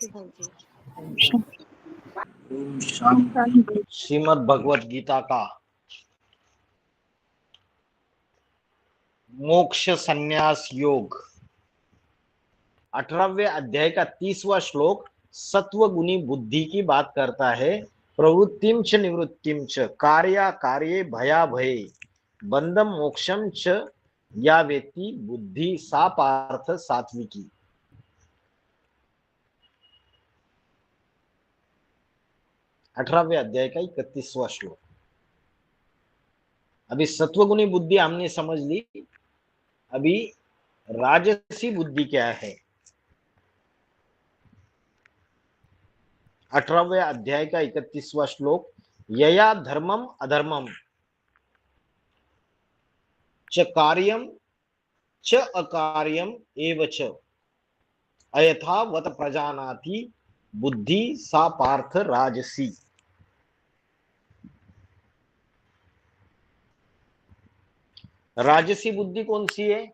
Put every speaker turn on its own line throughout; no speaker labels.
हाँ जी।
श्रीमद् भगवत गीता का मोक्ष संन्यास योग 18वें अध्याय का 30वां श्लोक सत्व गुणी बुद्धि की बात करता है। प्रवृत्तिम च निवृत्तिम च कार्या कार्ये भया भये बंधम मोक्षम च या वेत्ति बुद्धि सा पार्थ सात्विकी। अठारहवें अध्याय का 31वां श्लोक। अभी सत्वगुणी बुद्धि हमने समझ ली, अभी राजसी बुद्धि क्या है। 18वें अध्याय का 31वां श्लोक, यया धर्मम अधर्मम च कार्यम च अकार्यम एव च अयथावत प्रजानाति बुद्धि सा पार्थ राजसी। राजसी बुद्धि कौन सी है?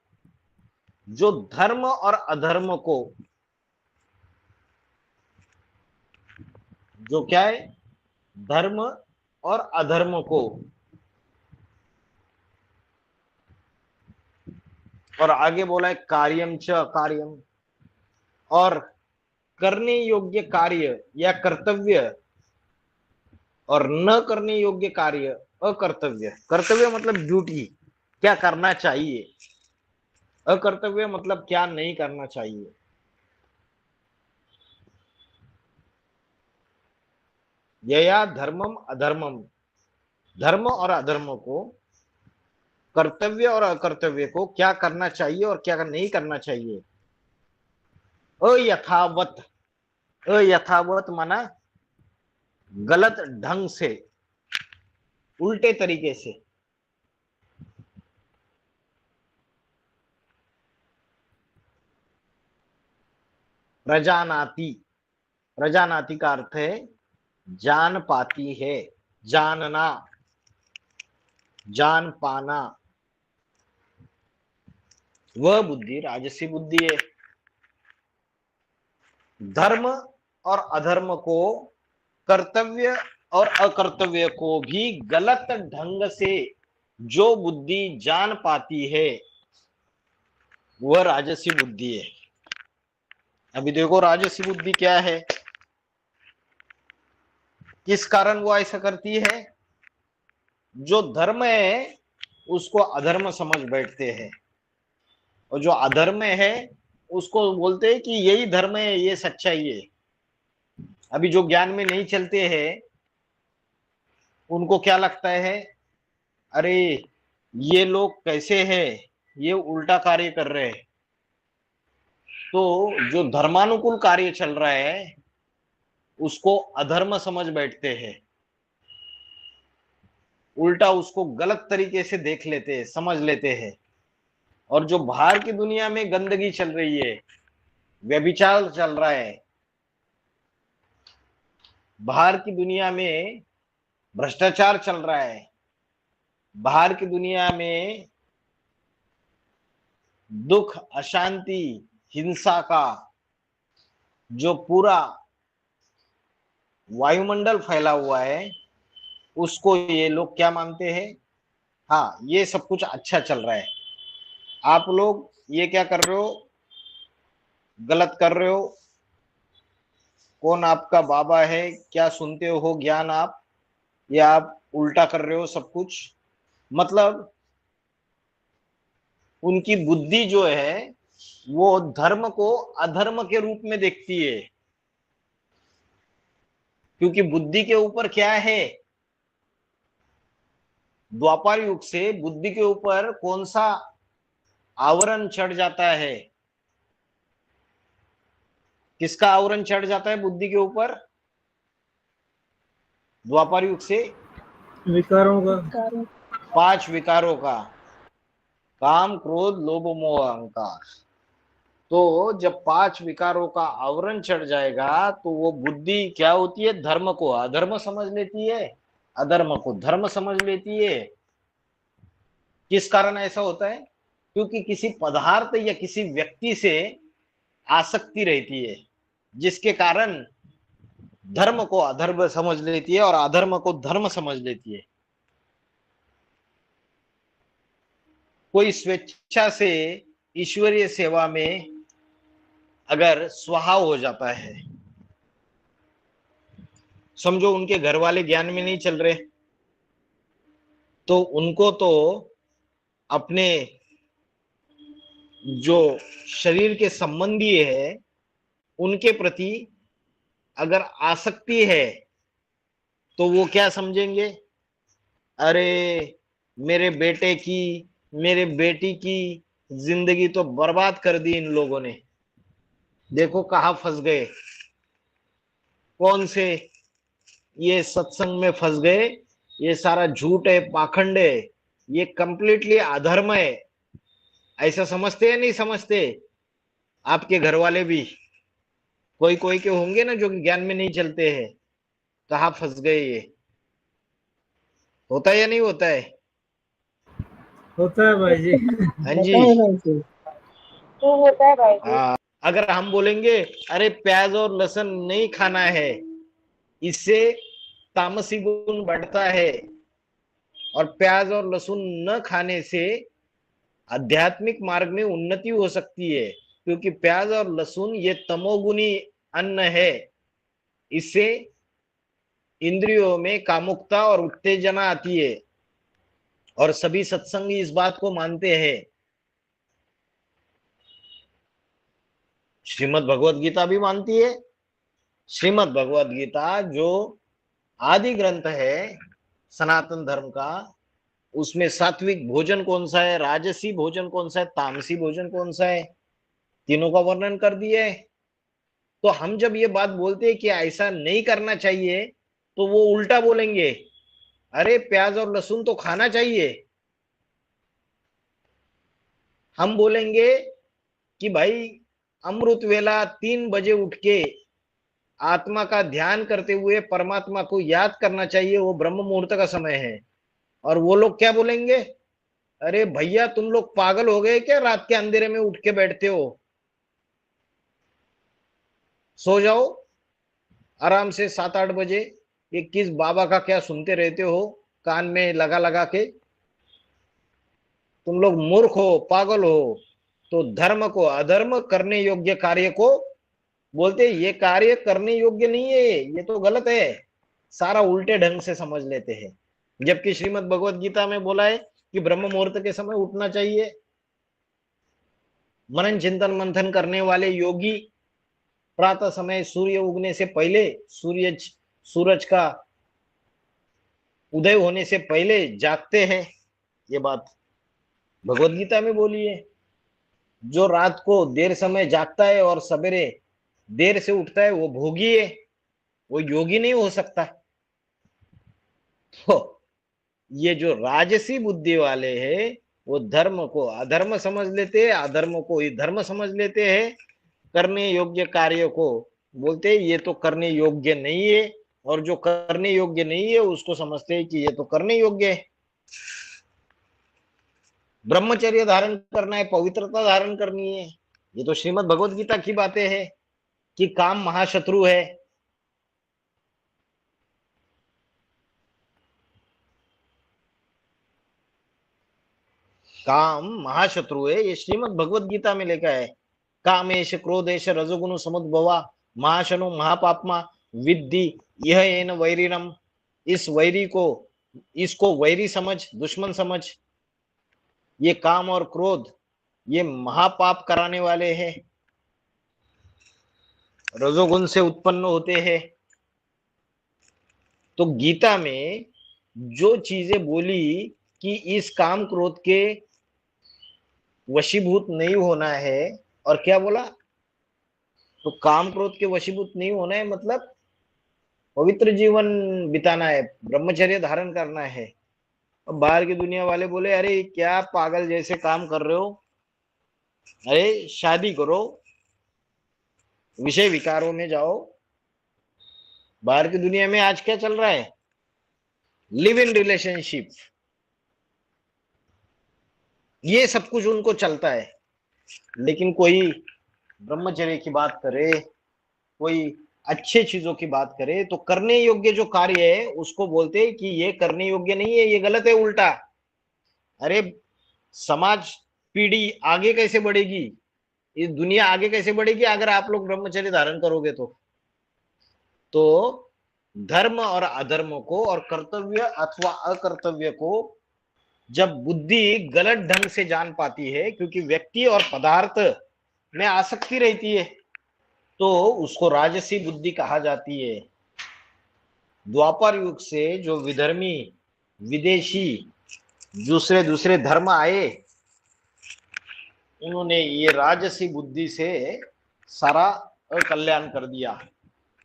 जो धर्म और अधर्म को, जो क्या है, धर्म और अधर्म को, और आगे बोला है कार्यम च अकार्यम, और करने योग्य कार्य या कर्तव्य और न करने योग्य कार्य अकर्तव्य। कर्तव्य मतलब ड्यूटी, क्या करना चाहिए। अकर्तव्य मतलब क्या नहीं करना चाहिए। यया धर्मम अधर्मम, धर्म और अधर्म को, कर्तव्य और अकर्तव्य को, क्या करना चाहिए और क्या नहीं करना चाहिए। अयथावत, अयथावत माना गलत ढंग से, उल्टे तरीके से। प्रजानाति, प्रजानाति का अर्थ है जान पाती है, जानना, जान पाना। वह बुद्धि राजसी बुद्धि है। धर्म और अधर्म को, कर्तव्य और अकर्तव्य को भी गलत ढंग से जो बुद्धि जान पाती है वह राजसी बुद्धि है। अभी देखो राजसी बुद्धि क्या है, किस कारण वो ऐसा करती है। जो धर्म है उसको अधर्म समझ बैठते हैं, और जो अधर्म है उसको बोलते हैं कि यही धर्म है, ये सच्चाई है। अभी जो ज्ञान में नहीं चलते हैं उनको क्या लगता है, अरे ये लोग कैसे हैं, ये उल्टा कार्य कर रहे हैं। तो जो धर्मानुकूल कार्य चल रहा है उसको अधर्म समझ बैठते हैं, उल्टा उसको गलत तरीके से देख लेते हैं, समझ लेते हैं। और जो बाहर की दुनिया में गंदगी चल रही है, व्यभिचार चल रहा है, बाहर की दुनिया में भ्रष्टाचार चल रहा है, बाहर की दुनिया में दुख, अशांति, हिंसा का जो पूरा वायुमंडल फैला हुआ है उसको ये लोग क्या मानते हैं, हाँ ये सब कुछ अच्छा चल रहा है। आप लोग ये क्या कर रहे हो, गलत कर रहे हो। कौन आपका बाबा है, क्या सुनते हो ज्ञान आप, ये आप उल्टा कर रहे हो सब कुछ। मतलब उनकी बुद्धि जो है वो धर्म को अधर्म के रूप में देखती है, क्योंकि बुद्धि के ऊपर क्या है, द्वापर युग से बुद्धि के ऊपर कौन सा आवरण चढ़ जाता है, किसका आवरण चढ़ जाता है बुद्धि के ऊपर द्वापर युग से?
विकारों का,
5 विकारों का, काम क्रोध लोभ मोह अहंकार। तो जब 5 विकारों का आवरण चढ़ जाएगा तो वो बुद्धि क्या होती है, धर्म को अधर्म समझ लेती है, अधर्म को धर्म समझ लेती है। किस कारण ऐसा होता है? क्योंकि किसी पदार्थ या किसी व्यक्ति से आसक्ति रहती है। जिसके कारण धर्म को अधर्म समझ लेती है और अधर्म को धर्म समझ लेती है। कोई स्वेच्छा से ईश्वरीय सेवा में अगर स्वाहा हो जाता है, समझो उनके घर वाले ज्ञान में नहीं चल रहे, तो उनको तो अपने जो शरीर के संबंधी है उनके प्रति अगर आसक्ति है तो वो क्या समझेंगे, अरे मेरे बेटे की, मेरे बेटी की जिंदगी तो बर्बाद कर दी इन लोगों ने, देखो कहाँ फंस गए, कौन से ये सत्संग में फंस गए, ये सारा झूठ है, पाखंड है, ये कंप्लीटली अधर्म है। ऐसा समझते हैं नहीं समझते? आपके घर वाले भी कोई कोई के होंगे ना जो ज्ञान में नहीं चलते हैं, कहाँ फंस गए ये। होता है या नहीं होता है?
होता है भाई जी।
हाँ जी।
तो होता है भाई जी।
अगर हम बोलेंगे अरे प्याज और लहसुन नहीं खाना है, इससे तामसी गुण बढ़ता है, और प्याज और लहसुन न खाने से आध्यात्मिक मार्ग में उन्नति हो सकती है, क्योंकि प्याज और लहसुन ये तमोगुनी अन्न है, इससे इंद्रियों में कामुकता और उत्तेजना आती है, और सभी सत्संगी इस बात को मानते हैं। श्रीमद् भगवत गीता भी मानती है। श्रीमद् भगवत गीता जो आदि ग्रंथ है सनातन धर्म का, उसमें सात्विक भोजन कौन सा है, राजसी भोजन कौन सा है, तामसी भोजन कौन सा है, तीनों का वर्णन कर दिया है। तो हम जब ये बात बोलते हैं कि ऐसा नहीं करना चाहिए, तो वो उल्टा बोलेंगे, अरे प्याज और लहसुन तो खाना चाहिए। हम बोलेंगे कि भाई अमृत वेला 3 बजे उठ के आत्मा का ध्यान करते हुए परमात्मा को याद करना चाहिए, वो ब्रह्म मुहूर्त का समय है। और वो लोग क्या बोलेंगे, अरे भैया तुम लोग पागल हो गए क्या, रात के अंधेरे में उठ के बैठते हो, सो जाओ आराम से 7-8 बजे, ये किस बाबा का क्या सुनते रहते हो कान में लगा लगा के, तुम लोग मूर्ख हो, पागल हो। तो धर्म को अधर्म करने योग्य कार्य को बोलते ये कार्य करने योग्य नहीं है, ये तो गलत है, सारा उल्टे ढंग से समझ लेते हैं। जबकि श्रीमद् भगवत गीता में बोला है कि ब्रह्म मुहूर्त के समय उठना चाहिए। मनन चिंतन मंथन करने वाले योगी प्रातः समय सूर्य उगने से पहले, सूरज का उदय होने से पहले जागते हैं, ये बात भगवत गीता में बोली है। जो रात को देर समय जागता है और सवेरे देर से उठता है वो भोगी है, वो योगी नहीं हो सकता। तो ये जो राजसी बुद्धि वाले हैं वो धर्म को अधर्म समझ लेते हैं, अधर्म को ही धर्म समझ लेते हैं, करने योग्य कार्य को बोलते हैं ये तो करने योग्य नहीं है, और जो करने योग्य नहीं है उसको समझते हैं कि ये तो करने योग्य है। ब्रह्मचर्य धारण करना है, पवित्रता धारण करनी है, ये तो श्रीमद् भगवत गीता की बातें हैं कि काम महाशत्रु है। काम महाशत्रु है, ये श्रीमद् भगवत गीता में लिखा है। कामेश क्रोधेश रजोगुण समुद्भवा महाशनु महापापमा विद्धि यह एन वैरिणम। इस वैरी को, इसको वैरी समझ, दुश्मन समझ। ये काम और क्रोध ये महापाप कराने वाले हैं, रजोगुण से उत्पन्न होते हैं। तो गीता में जो चीजें बोली कि इस काम क्रोध के वशीभूत नहीं होना है, और क्या बोला, तो काम क्रोध के वशीभूत नहीं होना है मतलब पवित्र जीवन बिताना है, ब्रह्मचर्य धारण करना है। अब बाहर की दुनिया वाले बोले अरे क्या पागल जैसे काम कर रहे हो, अरे शादी करो, विषय विकारों में जाओ। बाहर की दुनिया में आज क्या चल रहा है, लिव इन रिलेशनशिप, ये सब कुछ उनको चलता है। लेकिन कोई ब्रह्मचर्य की बात करे, कोई अच्छे चीजों की बात करे तो करने योग्य जो कार्य है उसको बोलते हैं कि ये करने योग्य नहीं है, ये गलत है, उल्टा। अरे समाज पीढ़ी आगे कैसे बढ़ेगी, इस दुनिया आगे कैसे बढ़ेगी अगर आप लोग ब्रह्मचर्य धारण करोगे तो धर्म और अधर्म को और कर्तव्य अथवा अकर्तव्य को जब बुद्धि गलत ढंग से जान पाती है, क्योंकि व्यक्ति और पदार्थ में आसक्ति रहती है, तो उसको राजसी बुद्धि कहा जाती है। द्वापर युग से जो विधर्मी विदेशी दूसरे दूसरे धर्म आए, उन्होंने ये राजसी बुद्धि से सारा अकल्याण कर दिया,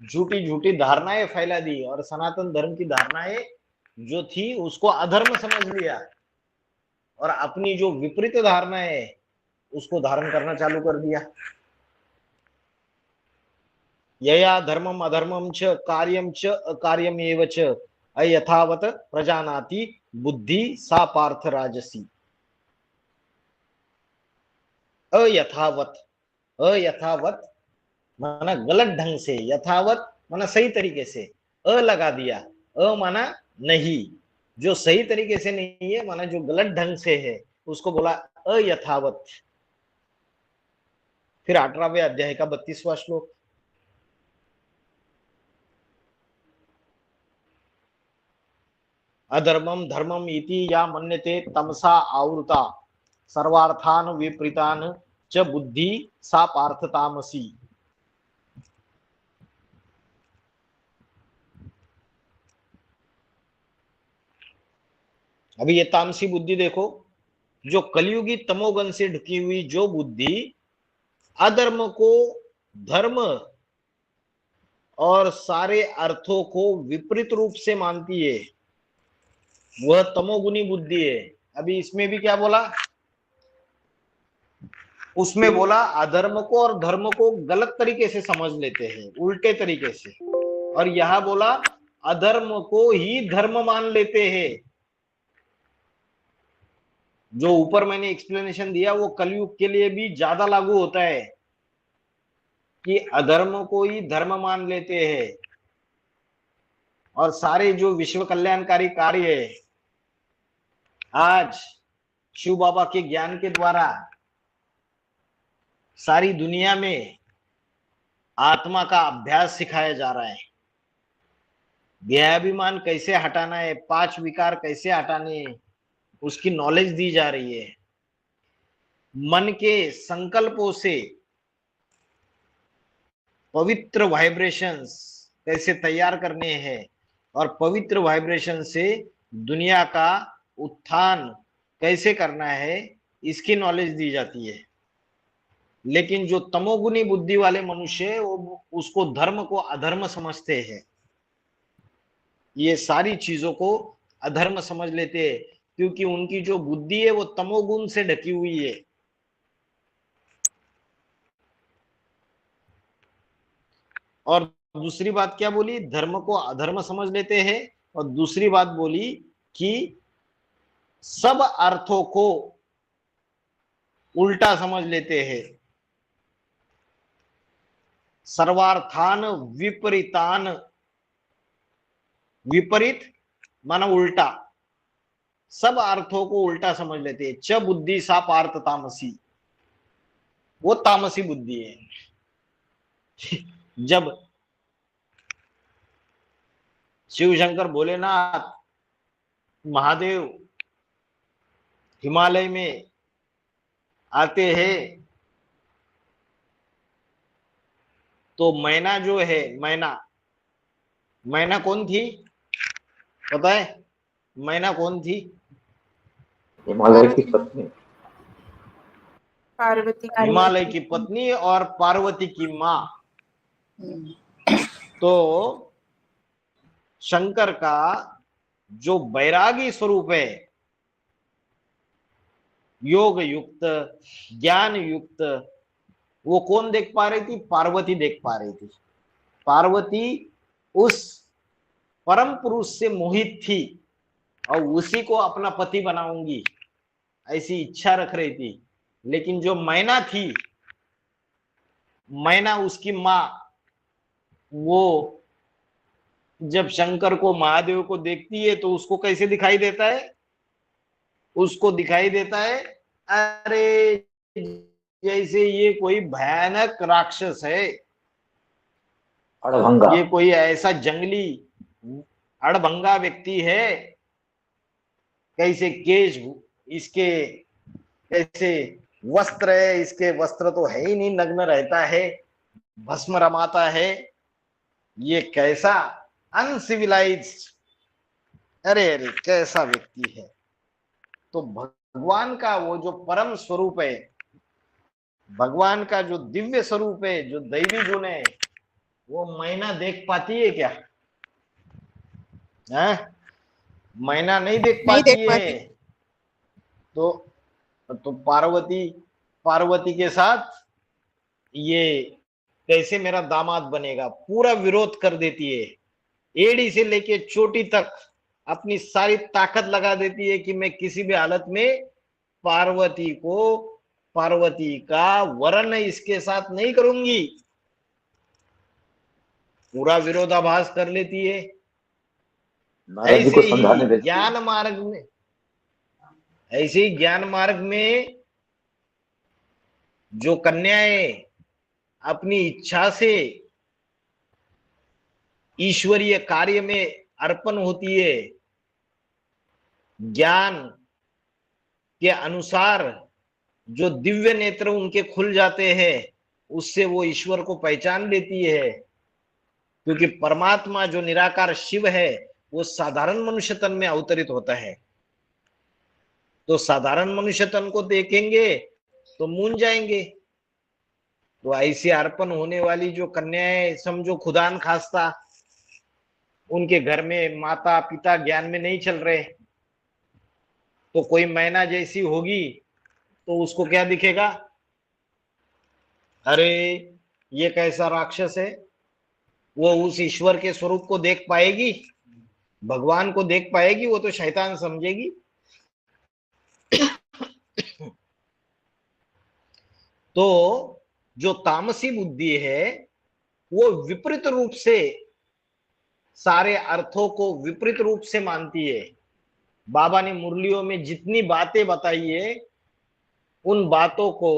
झूठी झूठी धारणाएं फैला दी और सनातन धर्म की धारणाएं जो थी उसको अधर्म समझ लिया और अपनी जो विपरीत धारणा है उसको धारण करना चालू कर दिया। यया धर्मम अधर्मम च कार्यम च अकार्यम एव च अयथावत प्रजानाति बुद्धि सा पार्थ राजसी। अयथावत, अयथावत माना गलत ढंग से, यथावत माना सही तरीके से, अ लगा दिया, अ माना नहीं, जो सही तरीके से नहीं है माना जो गलत ढंग से है उसको बोला अयथावत। फिर 18वें अध्याय का 32वां श्लोक, अधर्मम धर्मम इति या मन्यते तमसा आवृता सर्वार्थान विपरीतान च बुद्धि सा पार्थ तामसी। अभी ये तामसी बुद्धि देखो, जो कलयुगी तमोगन से ढकी हुई जो बुद्धि अधर्म को धर्म और सारे अर्थों को विपरीत रूप से मानती है, वह तमोगुनी बुद्धि है। अभी इसमें भी क्या बोला, उसमें बोला अधर्म को और धर्म को गलत तरीके से समझ लेते हैं, उल्टे तरीके से, और यहां बोला अधर्म को ही धर्म मान लेते हैं। जो ऊपर मैंने एक्सप्लेनेशन दिया वो कलयुग के लिए भी ज्यादा लागू होता है कि अधर्म को ही धर्म मान लेते हैं और सारे जो विश्व कल्याणकारी कार्य है आज शिव बाबा के ज्ञान के द्वारा सारी दुनिया में आत्मा का अभ्यास सिखाया जा रहा है। देहाभिमान कैसे हटाना है, 5 विकार कैसे हटाने हैं, उसकी नॉलेज दी जा रही है। मन के संकल्पों से पवित्र वाइब्रेशंस कैसे तैयार करने हैं और पवित्र वाइब्रेशन से दुनिया का उत्थान कैसे करना है, इसकी नॉलेज दी जाती है। लेकिन जो तमोगुनी बुद्धि वाले मनुष्य है वो उसको धर्म को अधर्म समझते हैं, ये सारी चीजों को अधर्म समझ लेते हैं क्योंकि उनकी जो बुद्धि है वो तमोगुण से ढकी हुई है। और दूसरी बात क्या बोली, धर्म को अधर्म समझ लेते हैं, और दूसरी बात बोली कि सब अर्थों को उल्टा समझ लेते हैं। सर्वार्थान विपरीतान, विपरीत माना उल्टा, सब अर्थों को उल्टा समझ लेते हैं। च बुद्धि सा पार्थ तामसी, वो तामसी बुद्धि है। जब शिव शंकर भोलेनाथ महादेव हिमालय में आते हैं तो मैना जो है, मैना, मैना कौन थी पता है? मैना कौन थी?
हिमालय की पत्नी,
पार्वती,
हिमालय की पत्नी और पार्वती की माँ। तो शंकर का जो बैरागी स्वरूप है, योग युक्त, ज्ञान युक्त, वो कौन देख पा रही थी? पार्वती देख पा रही थी। पार्वती उस परम पुरुष से मोहित थी और उसी को अपना पति बनाऊंगी ऐसी इच्छा रख रही थी। लेकिन जो मैना थी, मैना उसकी माँ, वो जब शंकर को, महादेव को देखती है तो उसको कैसे दिखाई देता है? उसको दिखाई देता है, अरे जैसे ये कोई भयानक राक्षस है,
अड़भंगा।
ये कोई ऐसा जंगली अड़भंगा व्यक्ति है। कैसे केश इसके, कैसे वस्त्र है इसके, वस्त्र तो है ही नहीं, नग्न रहता है, भस्म रमाता है, ये कैसा अनसिविलाइज्ड, अरे अरे कैसा व्यक्ति है। तो भगवान का वो जो परम स्वरूप है, भगवान का जो दिव्य स्वरूप है, जो दैवी गुण है, वो मैना देख पाती है क्या? है? मैना नहीं देख पाती है। तो पार्वती के साथ ये कैसे मेरा दामाद बनेगा, पूरा विरोध कर देती है। एड़ी से लेके चोटी तक अपनी सारी ताकत लगा देती है कि मैं किसी भी हालत में पार्वती का वरण इसके साथ नहीं करूंगी। पूरा विरोधाभास कर लेती है।
नारद जी
ऐसे
को
ही
समझाने देती है।
ऐसे ही ज्ञान मार्ग में जो कन्याएं अपनी इच्छा से ईश्वरीय कार्य में अर्पण होती है, ज्ञान के अनुसार जो दिव्य नेत्र उनके खुल जाते हैं, उससे वो ईश्वर को पहचान लेती है। क्योंकि परमात्मा जो निराकार शिव है, वो साधारण मनुष्य तन में अवतरित होता है। तो साधारण मनुष्य तन को देखेंगे तो मूंझ जाएंगे। तो ऐसी अर्पण होने वाली जो कन्याएं, समझो खुदान खास्ता उनके घर में माता पिता ज्ञान में नहीं चल रहे, तो कोई मैना जैसी होगी तो उसको क्या दिखेगा? अरे ये कैसा राक्षस है। वो उस ईश्वर के स्वरूप को देख पाएगी, भगवान को देख पाएगी? वो तो शैतान समझेगी। तो जो तामसी बुद्धि है वो विपरीत रूप से, सारे अर्थों को विपरीत रूप से मानती है। बाबा ने मुरलियों में जितनी बातें बताई है, उन बातों को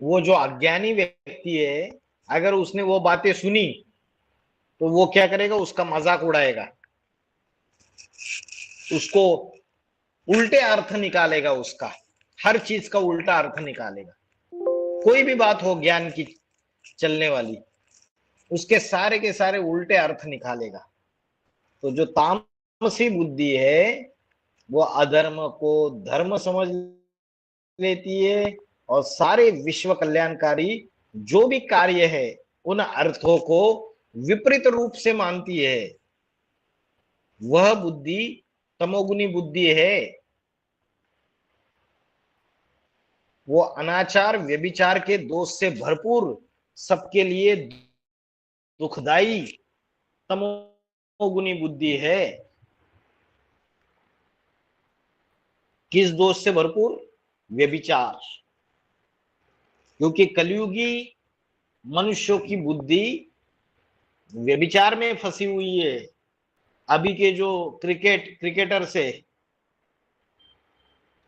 वो जो अज्ञानी व्यक्ति है, अगर उसने वो बातें सुनी तो वो क्या करेगा? उसका मजाक उड़ाएगा, उसको उल्टे अर्थ निकालेगा, उसका हर चीज का उल्टा अर्थ निकालेगा। कोई भी बात हो ज्ञान की चलने वाली, उसके सारे के सारे उल्टे अर्थ निकालेगा। तो जो तामसी बुद्धि है वो अधर्म को धर्म समझ लेती है, और सारे विश्व कल्याणकारी जो भी कार्य है उन अर्थों को विपरीत रूप से मानती है। वह बुद्धि तमोगुनी बुद्धि है। वो अनाचार व्यभिचार के दोष से भरपूर, सबके लिए दुखदाई तमोगुनी बुद्धि है। किस दोष से भरपूर? व्यभिचार। क्योंकि कलयुगी मनुष्यों की बुद्धि व्यभिचार में फंसी हुई है। अभी के जो क्रिकेटर से,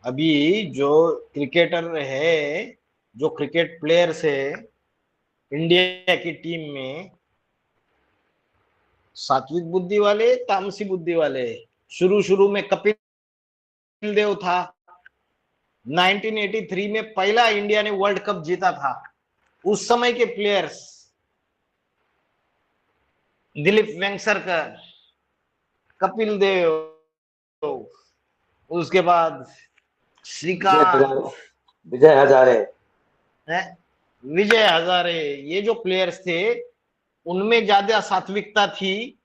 अभी जो क्रिकेटर है, जो क्रिकेट प्लेयर्स है इंडिया की टीम में, सात्विक बुद्धि वाले, तामसी बुद्धि वाले। शुरू में कपिल देव था, 1983 में पहला इंडिया ने वर्ल्ड कप जीता था। उस समय के प्लेयर्स दिलीप वेंगसरकर, कपिल देव, उसके बाद श्रीकांत,
विजय हजारे,
विजय हजारे, ये जो प्लेयर्स थे उनमें ज्यादा सात्विकता थी,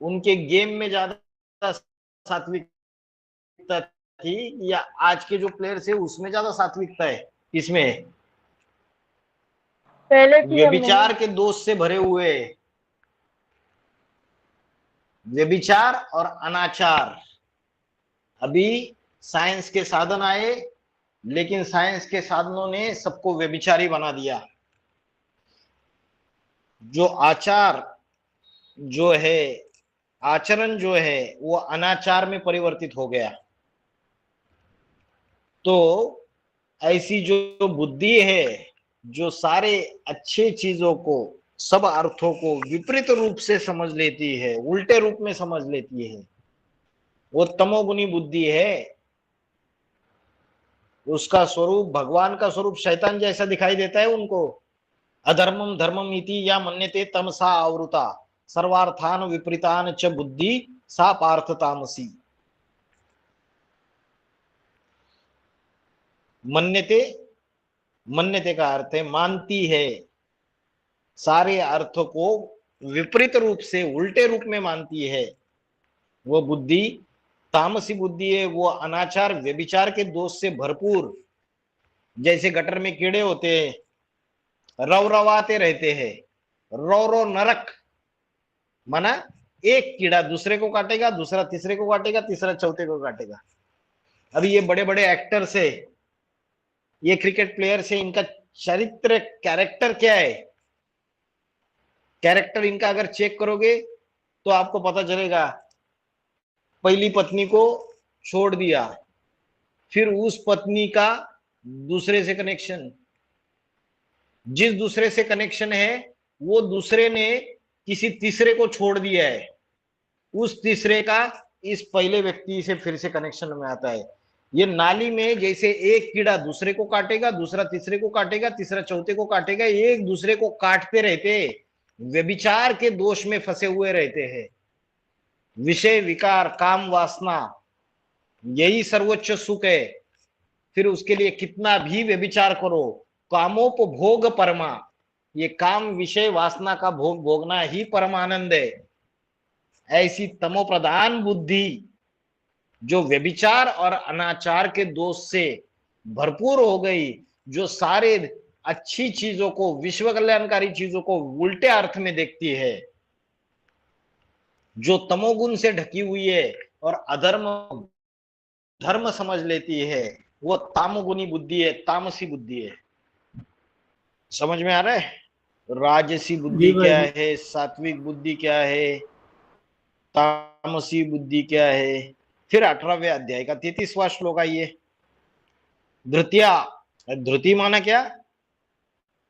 उनके गेम में ज्यादा सात्विकता थी, या आज के जो प्लेयर्स है उसमें ज्यादा सात्विकता है? इसमें
पहले की
व्यभिचार के दोष से भरे हुए, व्यभिचार और अनाचार। अभी साइंस के साधन आए, लेकिन साइंस के साधनों ने सबको व्यभिचारी बना दिया। जो आचार जो है, आचरण जो है वो अनाचार में परिवर्तित हो गया। तो ऐसी जो बुद्धि है, जो सारे अच्छे चीजों को, सब अर्थों को विपरीत रूप से समझ लेती है, उल्टे रूप में समझ लेती है, वो तमोगुनी बुद्धि है। उसका स्वरूप, भगवान का स्वरूप शैतान जैसा दिखाई देता है उनको। अधर्मम धर्मम इति या मन्यते तमसा आवृता सर्वार्थान विपरीतान च बुद्धि सा पार्थ तामसी। मन्यते, मन्यते का अर्थ है मानती है, सारे अर्थ को विपरीत रूप से, उल्टे रूप में मानती है, वो बुद्धि तामसी बुद्धि है। वो अनाचार व्यभिचार के दोष से भरपूर, जैसे गटर में कीड़े होते हैं, रवरवाते रहते हैं, रो रो नरक, माना एक कीड़ा दूसरे को काटेगा, दूसरा तीसरे को काटेगा, तीसरा चौथे को काटेगा। अभी ये बड़े बड़े एक्टर से, ये क्रिकेट प्लेयर से, इनका चरित्र, कैरेक्टर क्या है, कैरेक्टर इनका अगर चेक करोगे तो आपको पता चलेगा। पहली पत्नी को छोड़ दिया, फिर उस पत्नी का दूसरे से कनेक्शन, जिस दूसरे से कनेक्शन है वो दूसरे ने किसी तीसरे को छोड़ दिया है, उस तीसरे का इस पहले व्यक्ति से फिर से कनेक्शन में आता है। ये नाली में जैसे एक कीड़ा दूसरे को काटेगा, दूसरा तीसरे को काटेगा, तीसरा चौथे को काटेगा, एक दूसरे को काटते रहते, व्यभिचार के दोष में फंसे हुए रहते हैं। विषय विकार काम वासना यही सर्वोच्च सुख है। फिर उसके लिए कितना भी व्यभिचार करो, कामोपभोग परमा, ये काम विषय वासना का भोग भोगना ही परम आनंद है। ऐसी तमोप्रधान बुद्धि जो व्यभिचार और अनाचार के दोष से भरपूर हो गई, जो सारे अच्छी चीजों को, विश्व कल्याणकारी चीजों को उल्टे अर्थ में देखती है, जो तमोगुण से ढकी हुई है और अधर्म धर्म समझ लेती है, वो तामगुनी बुद्धि है, तामसी बुद्धि है। समझ में आ रहा है? राजसी बुद्धि क्या है, सात्विक बुद्धि क्या है, तामसी बुद्धि क्या है। फिर 18वें अध्याय का 33वां श्लोक आइए। धृतिया, धृति माना क्या?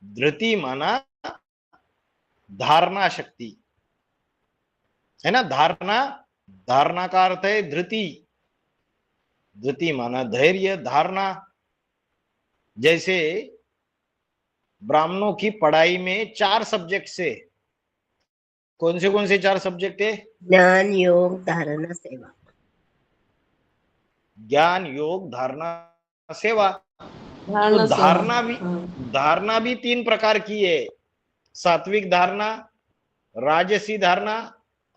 धृति माना धारणा शक्ति, है ना। धारणा, धारणा का अर्थ है धृति। धृति माना धैर्य, धारणा। जैसे ब्राह्मणों की पढ़ाई में 4 सब्जेक्ट से, कौन से 4 सब्जेक्ट है?
ज्ञान योग धारणा सेवा।
ज्ञान योग धारणा सेवा। तो धारणा भी 3 प्रकार की है। सात्विक धारणा, राजसी धारणा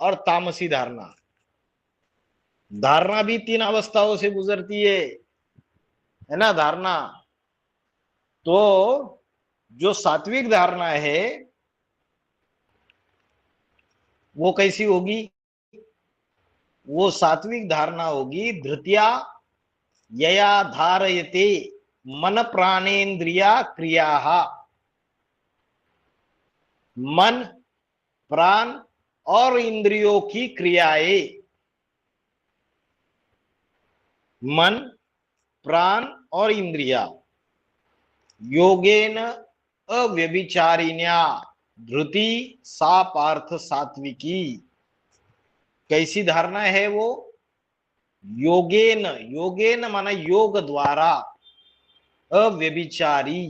और तामसी धारणा। धारणा भी 3 अवस्थाओं से गुजरती है ना धारणा। तो जो सात्विक धारणा है वो कैसी होगी? वो सात्विक धारणा होगी धृत्या यया धारयते मन प्राणेन्द्रिया क्रिया। मन, प्राण और इंद्रियों की क्रियाएं, मन, प्राण और इंद्रिया योगेन अव्यभिचारिण्या धृति सा पार्थ सात्विकी। कैसी धारणा है वो? योगेन, योगेन माना योग द्वारा, अव्यभिचारी,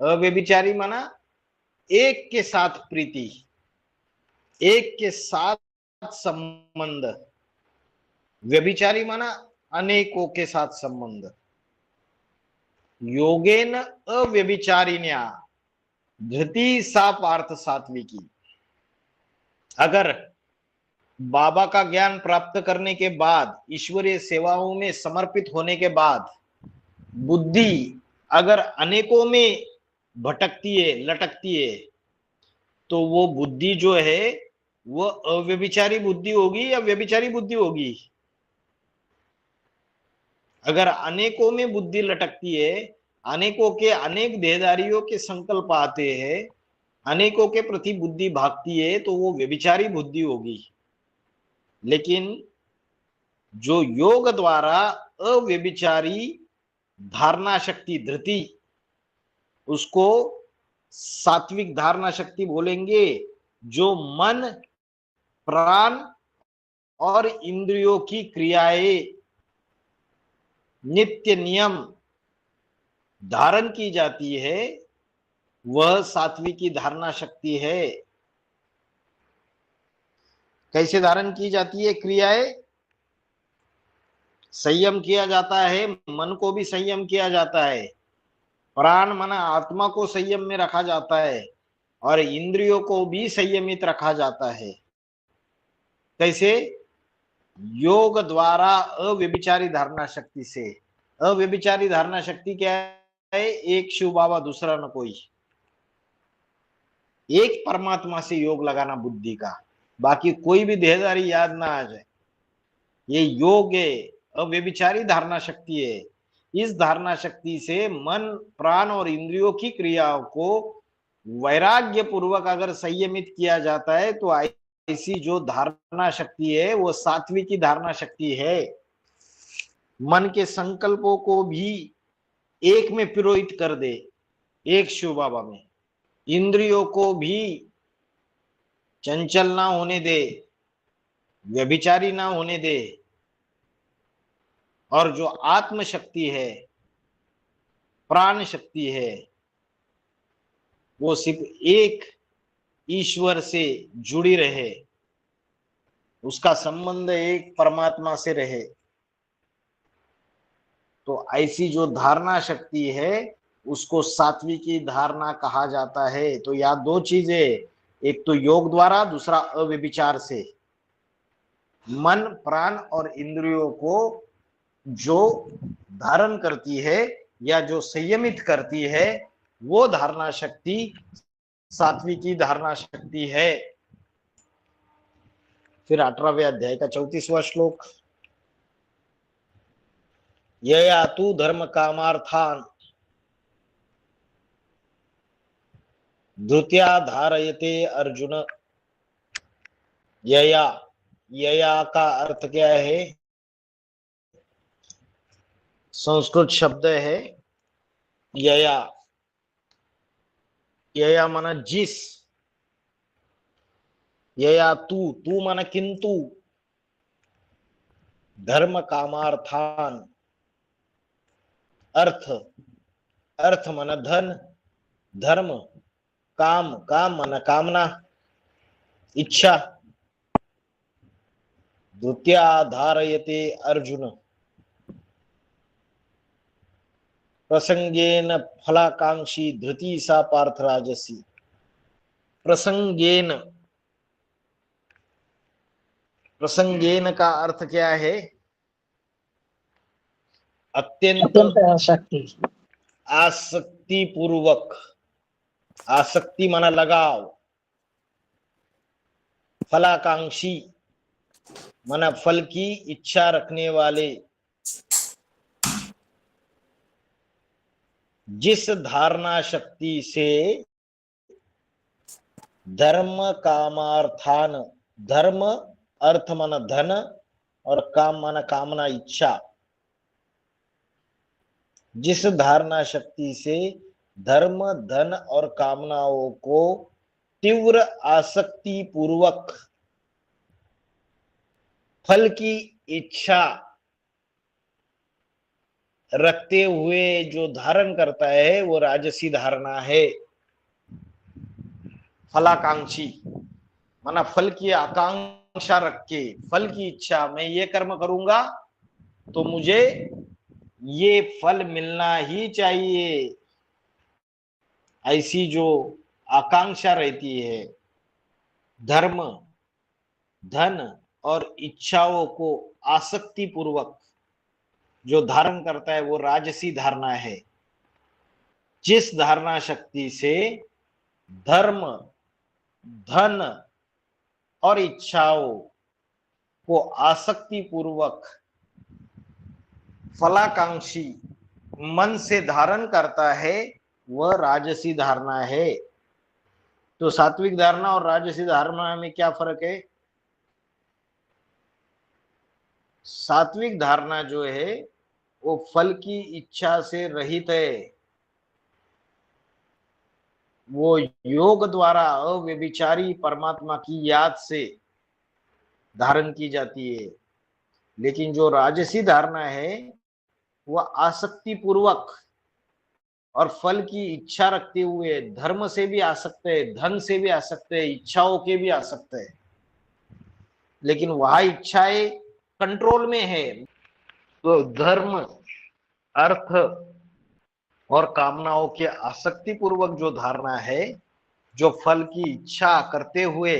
अव्यभिचारी माना एक के साथ प्रीति, एक के साथ संबंध। व्यभिचारी माना अनेकों के साथ संबंध। योगेन अव्यभिचारिण्या धृति सा पार्थ सात्विकी। अगर बाबा का ज्ञान प्राप्त करने के बाद, ईश्वरीय सेवाओं में समर्पित होने के बाद बुद्धि अगर अनेकों में भटकती है, लटकती है, तो वो बुद्धि जो है वो अव्यभिचारी बुद्धि होगी या व्यभिचारी बुद्धि होगी? अगर अनेकों में बुद्धि लटकती है, अनेकों के अनेक देहधारियों के संकल्प आते हैं, अनेकों के प्रति बुद्धि भागती है तो वो व्यभिचारी बुद्धि होगी। लेकिन जो योग द्वारा अव्यभिचारी धारणा शक्ति धृति, उसको सात्विक धारणा शक्ति बोलेंगे। जो मन प्राण और इंद्रियों की क्रियाएं नित्य नियम धारण की जाती है, वह सात्विकी धारणा शक्ति है। कैसे धारण की जाती है क्रियाएं? संयम किया जाता है, मन को भी संयम किया जाता है, प्राण मन आत्मा को संयम में रखा जाता है और इंद्रियों को भी संयमित रखा जाता है। कैसे? योग द्वारा अव्यभिचारी धारणा शक्ति से। अव्यभिचारी धारणा शक्ति क्या है? एक शिव बाबा, दूसरा न कोई, एक परमात्मा से योग लगाना बुद्धि का, बाकी कोई भी देहदारी याद ना आ जाए। ये योग है, अव्यभिचारी धारणा शक्ति है। इस धारणा शक्ति से मन प्राण और इंद्रियों की क्रियाओं को वैराग्य पूर्वक अगर संयमित किया जाता है तो ऐसी जो धारणा शक्ति है वो सात्विकी धारणा शक्ति है। मन के संकल्पों को भी एक में पिरोहित कर दे, एक शिव बाबा में। इंद्रियों को भी चंचल ना होने दे, व्यभिचारी ना होने दे। और जो आत्म शक्ति है, प्राण शक्ति है, वो सिर्फ एक ईश्वर से जुड़ी रहे, उसका संबंध एक परमात्मा से रहे। तो ऐसी जो धारणा शक्ति है उसको सात्विकी धारणा कहा जाता है। तो यह दो चीजें, एक तो योग द्वारा, दूसरा अव्यभिचार से। मन प्राण और इंद्रियों को जो धारण करती है या जो संयमित करती है वो धारणा शक्ति सात्विकी धारणा शक्ति है। फिर 18वें अध्याय का 34वां श्लोक, यया तु धर्म कामार्थान धृत्या धारयते अर्जुन। यया, यया का अर्थ क्या है? संस्कृत शब्द है यया। यया माना जिस, यया तू, तू माना किंतु, धर्म कामार्थान, अर्थ, अर्थ माना धन, धर्म, काम, काम माना कामना, इच्छा। द्वितीया धारयते अर्जुन, प्रसंगेन फलाकांक्षी धृति सा पार्थ राजसी। प्रसंगेन, प्रसंगेन का अर्थ क्या है? अत्यंत आसक्ति पूर्वक, आसक्ति माना लगाव, फलाकांक्षी माना फल की इच्छा रखने वाले। जिस धारणा शक्ति से धर्म कामार्थान, धर्म अर्थ माना धन और काम माना कामना इच्छा, जिस धारणा शक्ति से धर्म धन और कामनाओं को तीव्र आसक्ति पूर्वक फल की इच्छा रखते हुए जो धारण करता है वो राजसी धारणा है। फलाकांक्षी माना फल की आकांक्षा रख के, फल की इच्छा, मैं ये कर्म करूंगा तो मुझे ये फल मिलना ही चाहिए, ऐसी जो आकांक्षा रहती है। धर्म धन और इच्छाओं को आसक्ति पूर्वक जो धारण करता है वो राजसी धारणा है। जिस धारणा शक्ति से धर्म धन और इच्छाओं को आसक्ति पूर्वक फलाकांक्षी मन से धारण करता है वह राजसी धारणा है। तो सात्विक धारणा और राजसी धारणा में क्या फर्क है? सात्विक धारणा जो है वो फल की इच्छा से रहित है, वो योग द्वारा अव्यभिचारी परमात्मा की याद से धारण की जाती है। लेकिन जो राजसी धारणा है वह आसक्ति पूर्वक और फल की इच्छा रखते हुए धर्म से भी आ सकते हैं, धन से भी आ सकते हैं, इच्छाओं के भी आ सकते हैं, लेकिन वह इच्छाएं कंट्रोल में है। तो धर्म, अर्थ और कामनाओं के आसक्ति पूर्वक जो धारणा है, जो फल की इच्छा करते हुए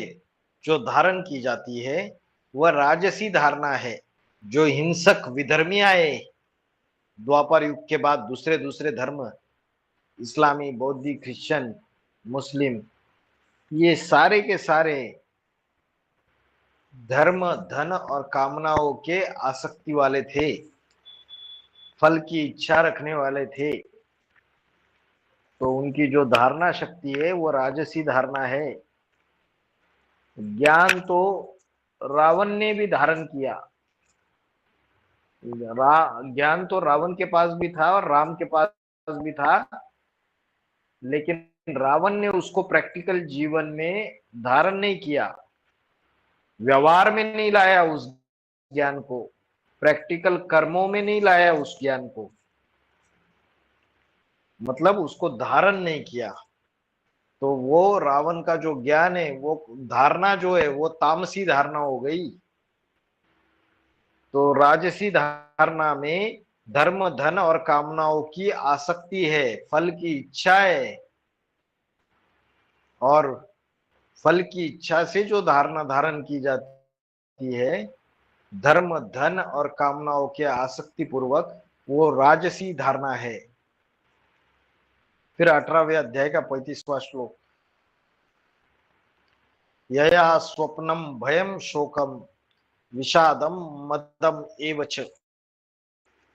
जो धारण की जाती है, वह राजसी धारणा है। जो हिंसक विधर्मी आए द्वापर युग के बाद, दूसरे दूसरे धर्म, इस्लामी, बौद्धी, क्रिश्चियन, मुस्लिम, ये सारे के सारे धर्म, धन और कामनाओं के आसक्ति वाले थे, फल की इच्छा रखने वाले थे। तो उनकी जो धारणा शक्ति है वो राजसी धारणा है। ज्ञान तो रावण ने भी धारण किया, ज्ञान तो रावण के पास भी था और राम के पास भी था, लेकिन रावण ने उसको प्रैक्टिकल जीवन में धारण नहीं किया, व्यवहार में नहीं लाया उस ज्ञान को, प्रैक्टिकल कर्मों में नहीं लाया उस ज्ञान को, मतलब उसको धारण नहीं किया। तो वो रावण का जो ज्ञान है, वो धारणा जो है वो तामसी धारणा हो गई। तो राजसी धारणा में धर्म, धन और कामनाओं की आसक्ति है, फल की इच्छा है, और फल की इच्छा से जो धारणा धारण की जाती है, धर्म, धन और कामनाओं के आसक्ति पूर्वक, वो राजसी धारणा है। फिर 18वें अध्याय का 35वां श्लोक, यया स्वप्नम भयम शोकम विषादम मदम एवच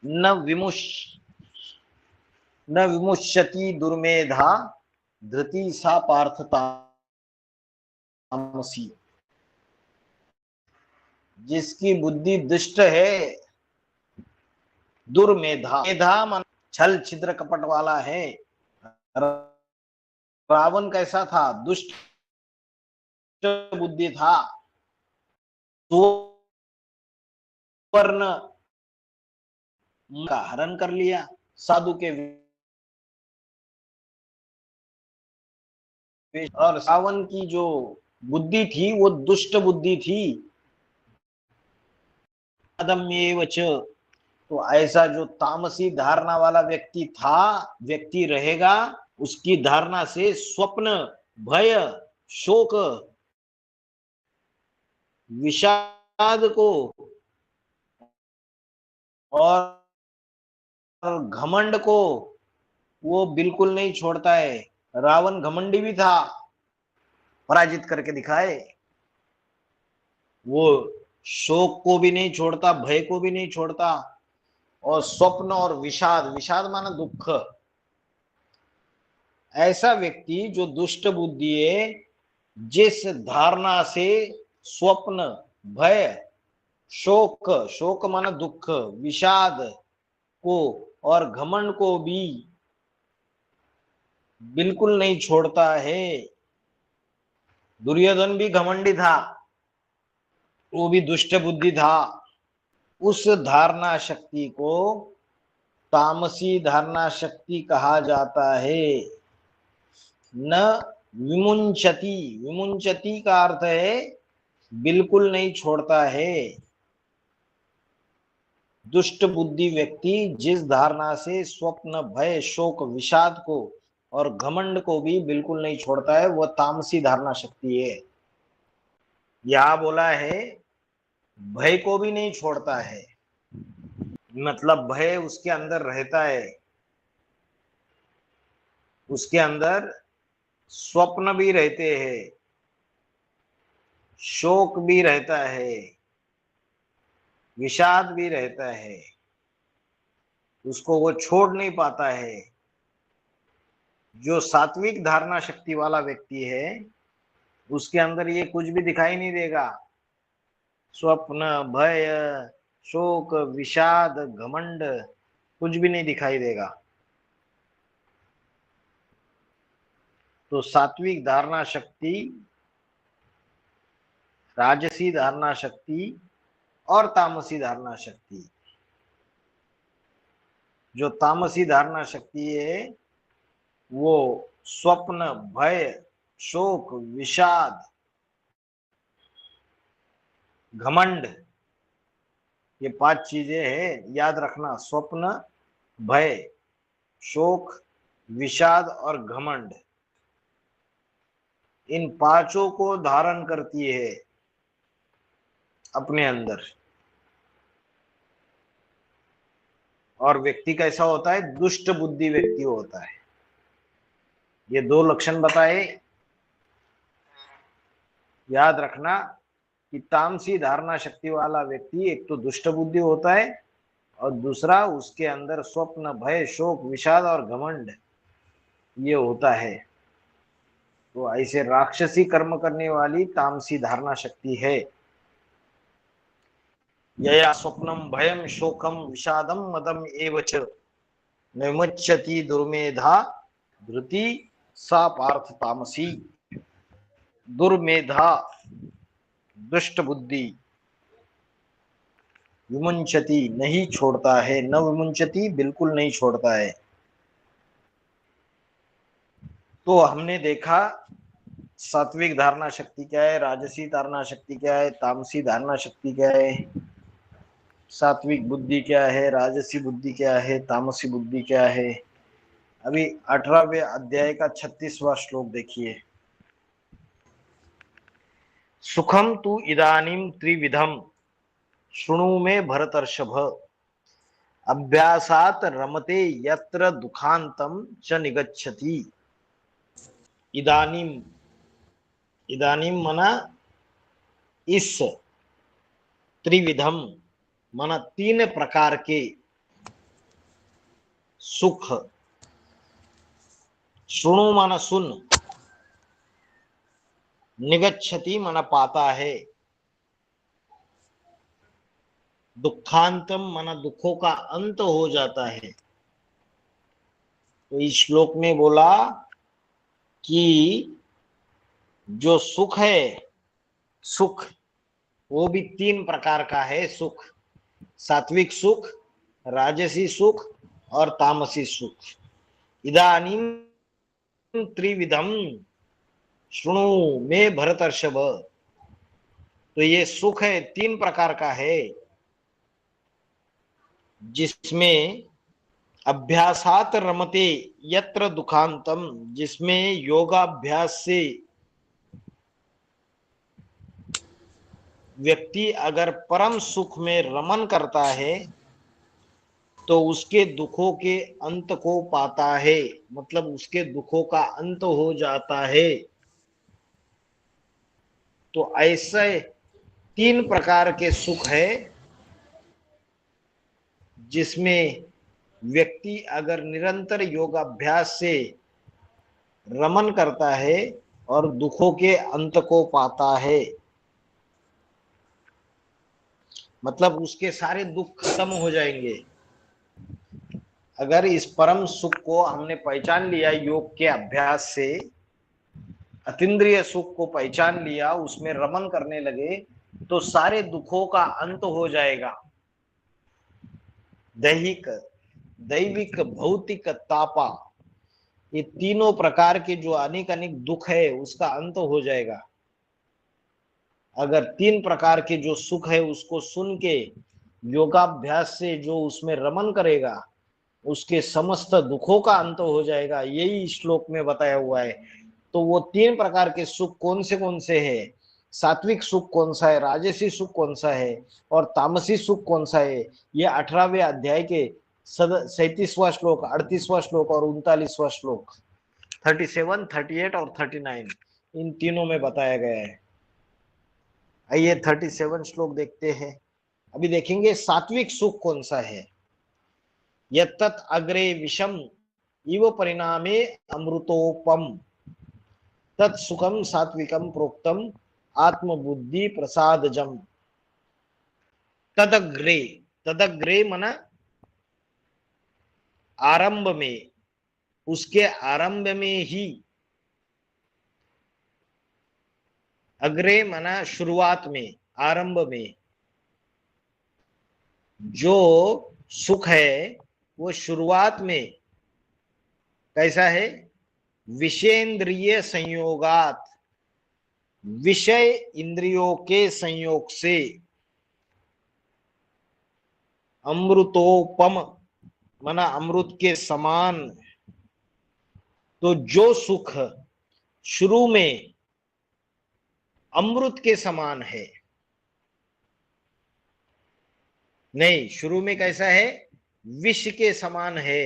न विमुष्यति दुर्मेधा धृति सा पार्थता तामसी। जिसकी बुद्धि दुष्ट है, दुर्मेधा, मेधा मन छल छिद्र कपट वाला है। रावण कैसा था? दुष्ट बुद्धि था, सुवर्ण का हरण कर लिया, साधु के, और रावण की जो बुद्धि थी वो दुष्ट बुद्धि थी। अदम्येवच, तो ऐसा जो तामसी धारणा वाला व्यक्ति था, व्यक्ति रहेगा, उसकी धारणा से स्वप्न, भय, शोक, विषाद को और घमंड को वो बिल्कुल नहीं छोड़ता है। रावण घमंडी भी था, पराजित करके दिखाए। वो शोक को भी नहीं छोड़ता, भय को भी नहीं छोड़ता, और स्वप्न और विषाद, विषाद माना दुख, ऐसा व्यक्ति जो दुष्ट बुद्धि है, जिस धारणा से स्वप्न, भय, शोक, शोक माना दुख, विषाद को और घमंड को भी बिल्कुल नहीं छोड़ता है। दुर्योधन भी घमंडी था, वो भी दुष्ट बुद्धि था। उस धारणा शक्ति को तामसी धारणा शक्ति कहा जाता है। न विमुंचति, विमुंचति का अर्थ है बिल्कुल नहीं छोड़ता है। दुष्ट बुद्धि व्यक्ति जिस धारणा से स्वप्न, भय, शोक, विषाद को और घमंड को भी बिल्कुल नहीं छोड़ता है, वह तामसी धारणा शक्ति है। यह बोला है भय को भी नहीं छोड़ता है, मतलब भय उसके अंदर रहता है, उसके अंदर स्वप्न भी रहते हैं, शोक भी रहता है, विषाद भी रहता है, उसको वो छोड़ नहीं पाता है। जो सात्विक धारणा शक्ति वाला व्यक्ति है उसके अंदर ये कुछ भी दिखाई नहीं देगा। स्वप्न, भय, शोक, विषाद, घमंड कुछ भी नहीं दिखाई देगा। तो सात्विक धारणा शक्ति, राजसी धारणा शक्ति और तामसी धारणा शक्ति। जो तामसी धारणा शक्ति है वो स्वप्न, भय, शोक, विषाद, घमंड, ये 5 चीजें हैं, याद रखना। स्वप्न, भय, शोक, विषाद और घमंड, इन 5 को धारण करती है अपने अंदर। और व्यक्ति कैसा होता है? दुष्ट बुद्धि व्यक्ति होता है। ये 2 लक्षण बताए, याद रखना कि तामसी धारणा शक्ति वाला व्यक्ति एक तो दुष्ट बुद्धि होता है और दूसरा उसके अंदर स्वप्न, भय, शोक, विषाद और घमंड ये होता है। तो ऐसे राक्षसी कर्म करने वाली तामसी धारणा शक्ति है। यया स्वप्नम भयम शोकम विषादम मदम एव च नैमुच्यति दुर्मेधा धृति सा पार्थ तामसी। दुर्मेधा, दुष्ट बुद्धि, विमुंचति नहीं छोड़ता है, न विमुंचति बिल्कुल नहीं छोड़ता है। तो हमने देखा सात्विक धारणा शक्ति क्या है, राजसी धारणा शक्ति क्या है, तामसी धारणा शक्ति क्या है, सात्विक बुद्धि क्या है, राजसी बुद्धि क्या है, तामसी बुद्धि क्या है। अभी 18वें अध्याय का 36वां श्लोक देखिए। सुखम तु इदानीं त्रिविधम शृणु मे भरतर्षभ अभ्यासात रमते यत्र दुखांतम च निगच्छति। इदानीं, इदानीं मना इस, त्रिविधम मना 3 प्रकार के सुख, शृणु माना सुन, निगच्छति माना पाता है, दुखांतम माना दुखों का अंत हो जाता है। तो इस श्लोक में बोला कि जो सुख है, सुख वो भी 3 प्रकार का है। सुख, सात्विक सुख, राजसी सुख और तामसी सुख। इदानीं त्रिविधम शृणु मे भरतर्षभ। तो ये सुख है 3 प्रकार का है, जिसमें अभ्यासात रमते यत्र दुखांतम, जिसमें योगाभ्यास से व्यक्ति अगर परम सुख में रमन करता है तो उसके दुखों के अंत को पाता है, मतलब उसके दुखों का अंत हो जाता है। तो ऐसे 3 प्रकार के सुख है जिसमें व्यक्ति अगर निरंतर योगाभ्यास से रमन करता है और दुखों के अंत को पाता है, मतलब उसके सारे दुख खत्म हो जाएंगे। अगर इस परम सुख को हमने पहचान लिया योग के अभ्यास से, अतीन्द्रिय सुख को पहचान लिया, उसमें रमन करने लगे तो सारे दुखों का अंत हो जाएगा। दैहिक, दैविक, भौतिक, तापा, ये तीनों प्रकार के जो अनेक अनेक दुख है उसका अंत हो जाएगा। अगर 3 प्रकार के जो सुख है उसको सुन के योगाभ्यास से जो उसमें रमन करेगा उसके समस्त दुखों का अंत हो जाएगा। यही श्लोक में बताया हुआ है। तो वो 3 प्रकार के सुख कौन से है, सात्विक सुख कौन सा है, राजसी सुख कौन सा है और तामसी सुख कौन सा है, ये 18वें अध्याय के 37वां श्लोक, 38वां श्लोक और 39वां श्लोक, 37, 38 और 39, इन तीनों में बताया गया है। आइए 37 श्लोक देखते हैं। अभी देखेंगे सात्विक सुख कौन सा है। यत्तत् अग्रे विषम इव परिणामे अमृतोपम तत्सुखम सात्विकम प्रोक्तम आत्मबुद्धि प्रसादजम। तदग्रे, तदग्रे मना आरंभ में, उसके आरंभ में ही, अग्रे मना शुरुआत में, आरंभ में जो सुख है वो शुरुआत में कैसा है? विषेंद्रिय संयोगात, विषय इंद्रियों के संयोग से, अमृतोपम मना अमृत के समान। तो जो सुख शुरू में अमृत के समान है, नहीं, शुरू में कैसा है? विष के समान है,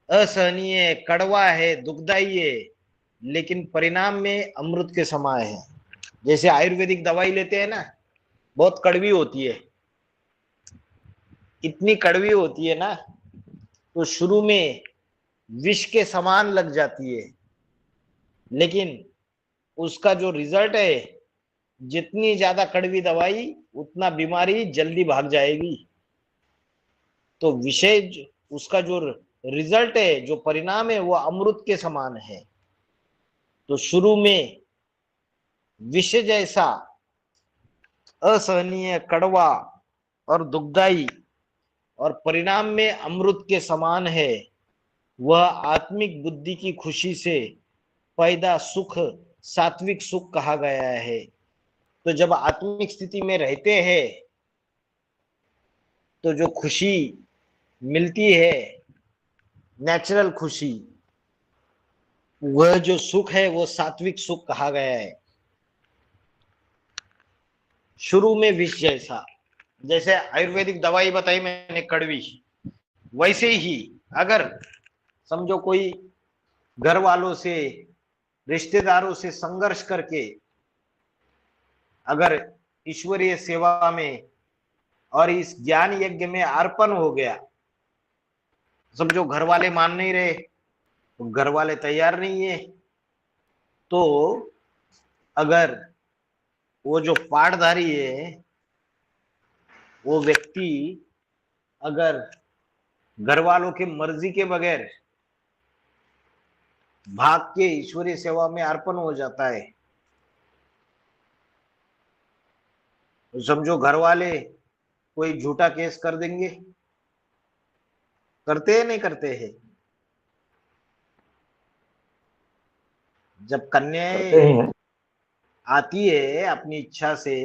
असहनीय, कड़वा है, दुखदाई है, लेकिन परिणाम में अमृत के समान है। जैसे आयुर्वेदिक दवाई लेते हैं ना, बहुत कड़वी होती है, इतनी कड़वी होती है ना, तो शुरू में विष के समान लग जाती है, लेकिन उसका जो रिजल्ट है, जितनी ज्यादा कड़वी दवाई उतना बीमारी जल्दी भाग जाएगी। तो विषय, उसका जो रिजल्ट है, जो परिणाम है, वो अमृत के समान है। तो शुरू में विष जैसा असहनीय, कड़वा और दुखदाई, और परिणाम में अमृत के समान है, वह आत्मिक बुद्धि की खुशी से पैदा सुख सात्विक सुख कहा गया है। तो जब आत्मिक स्थिति में रहते हैं तो जो खुशी मिलती है, नेचुरल खुशी, वह जो सुख है वो सात्विक सुख कहा गया है। शुरू में विष जैसा, जैसे आयुर्वेदिक दवाई बताई मैंने कड़वी, वैसे ही अगर समझो कोई घर वालों से, रिश्तेदारों से संघर्ष करके अगर ईश्वरीय सेवा में और इस ज्ञान यज्ञ में अर्पण हो गया, समझो घर वाले मान नहीं रहे, तो घर वाले तैयार नहीं है, तो अगर वो जो पाठधारी है, वो व्यक्ति अगर घर वालों की मर्जी के बगैर भाग के ईश्वरीय सेवा में अर्पण हो जाता है, तो समझो घर वाले कोई झूठा केस कर देंगे। करते हैं नहीं करते हैं? जब
करते ही
कन्याएं
हैं।
आती है अपनी इच्छा से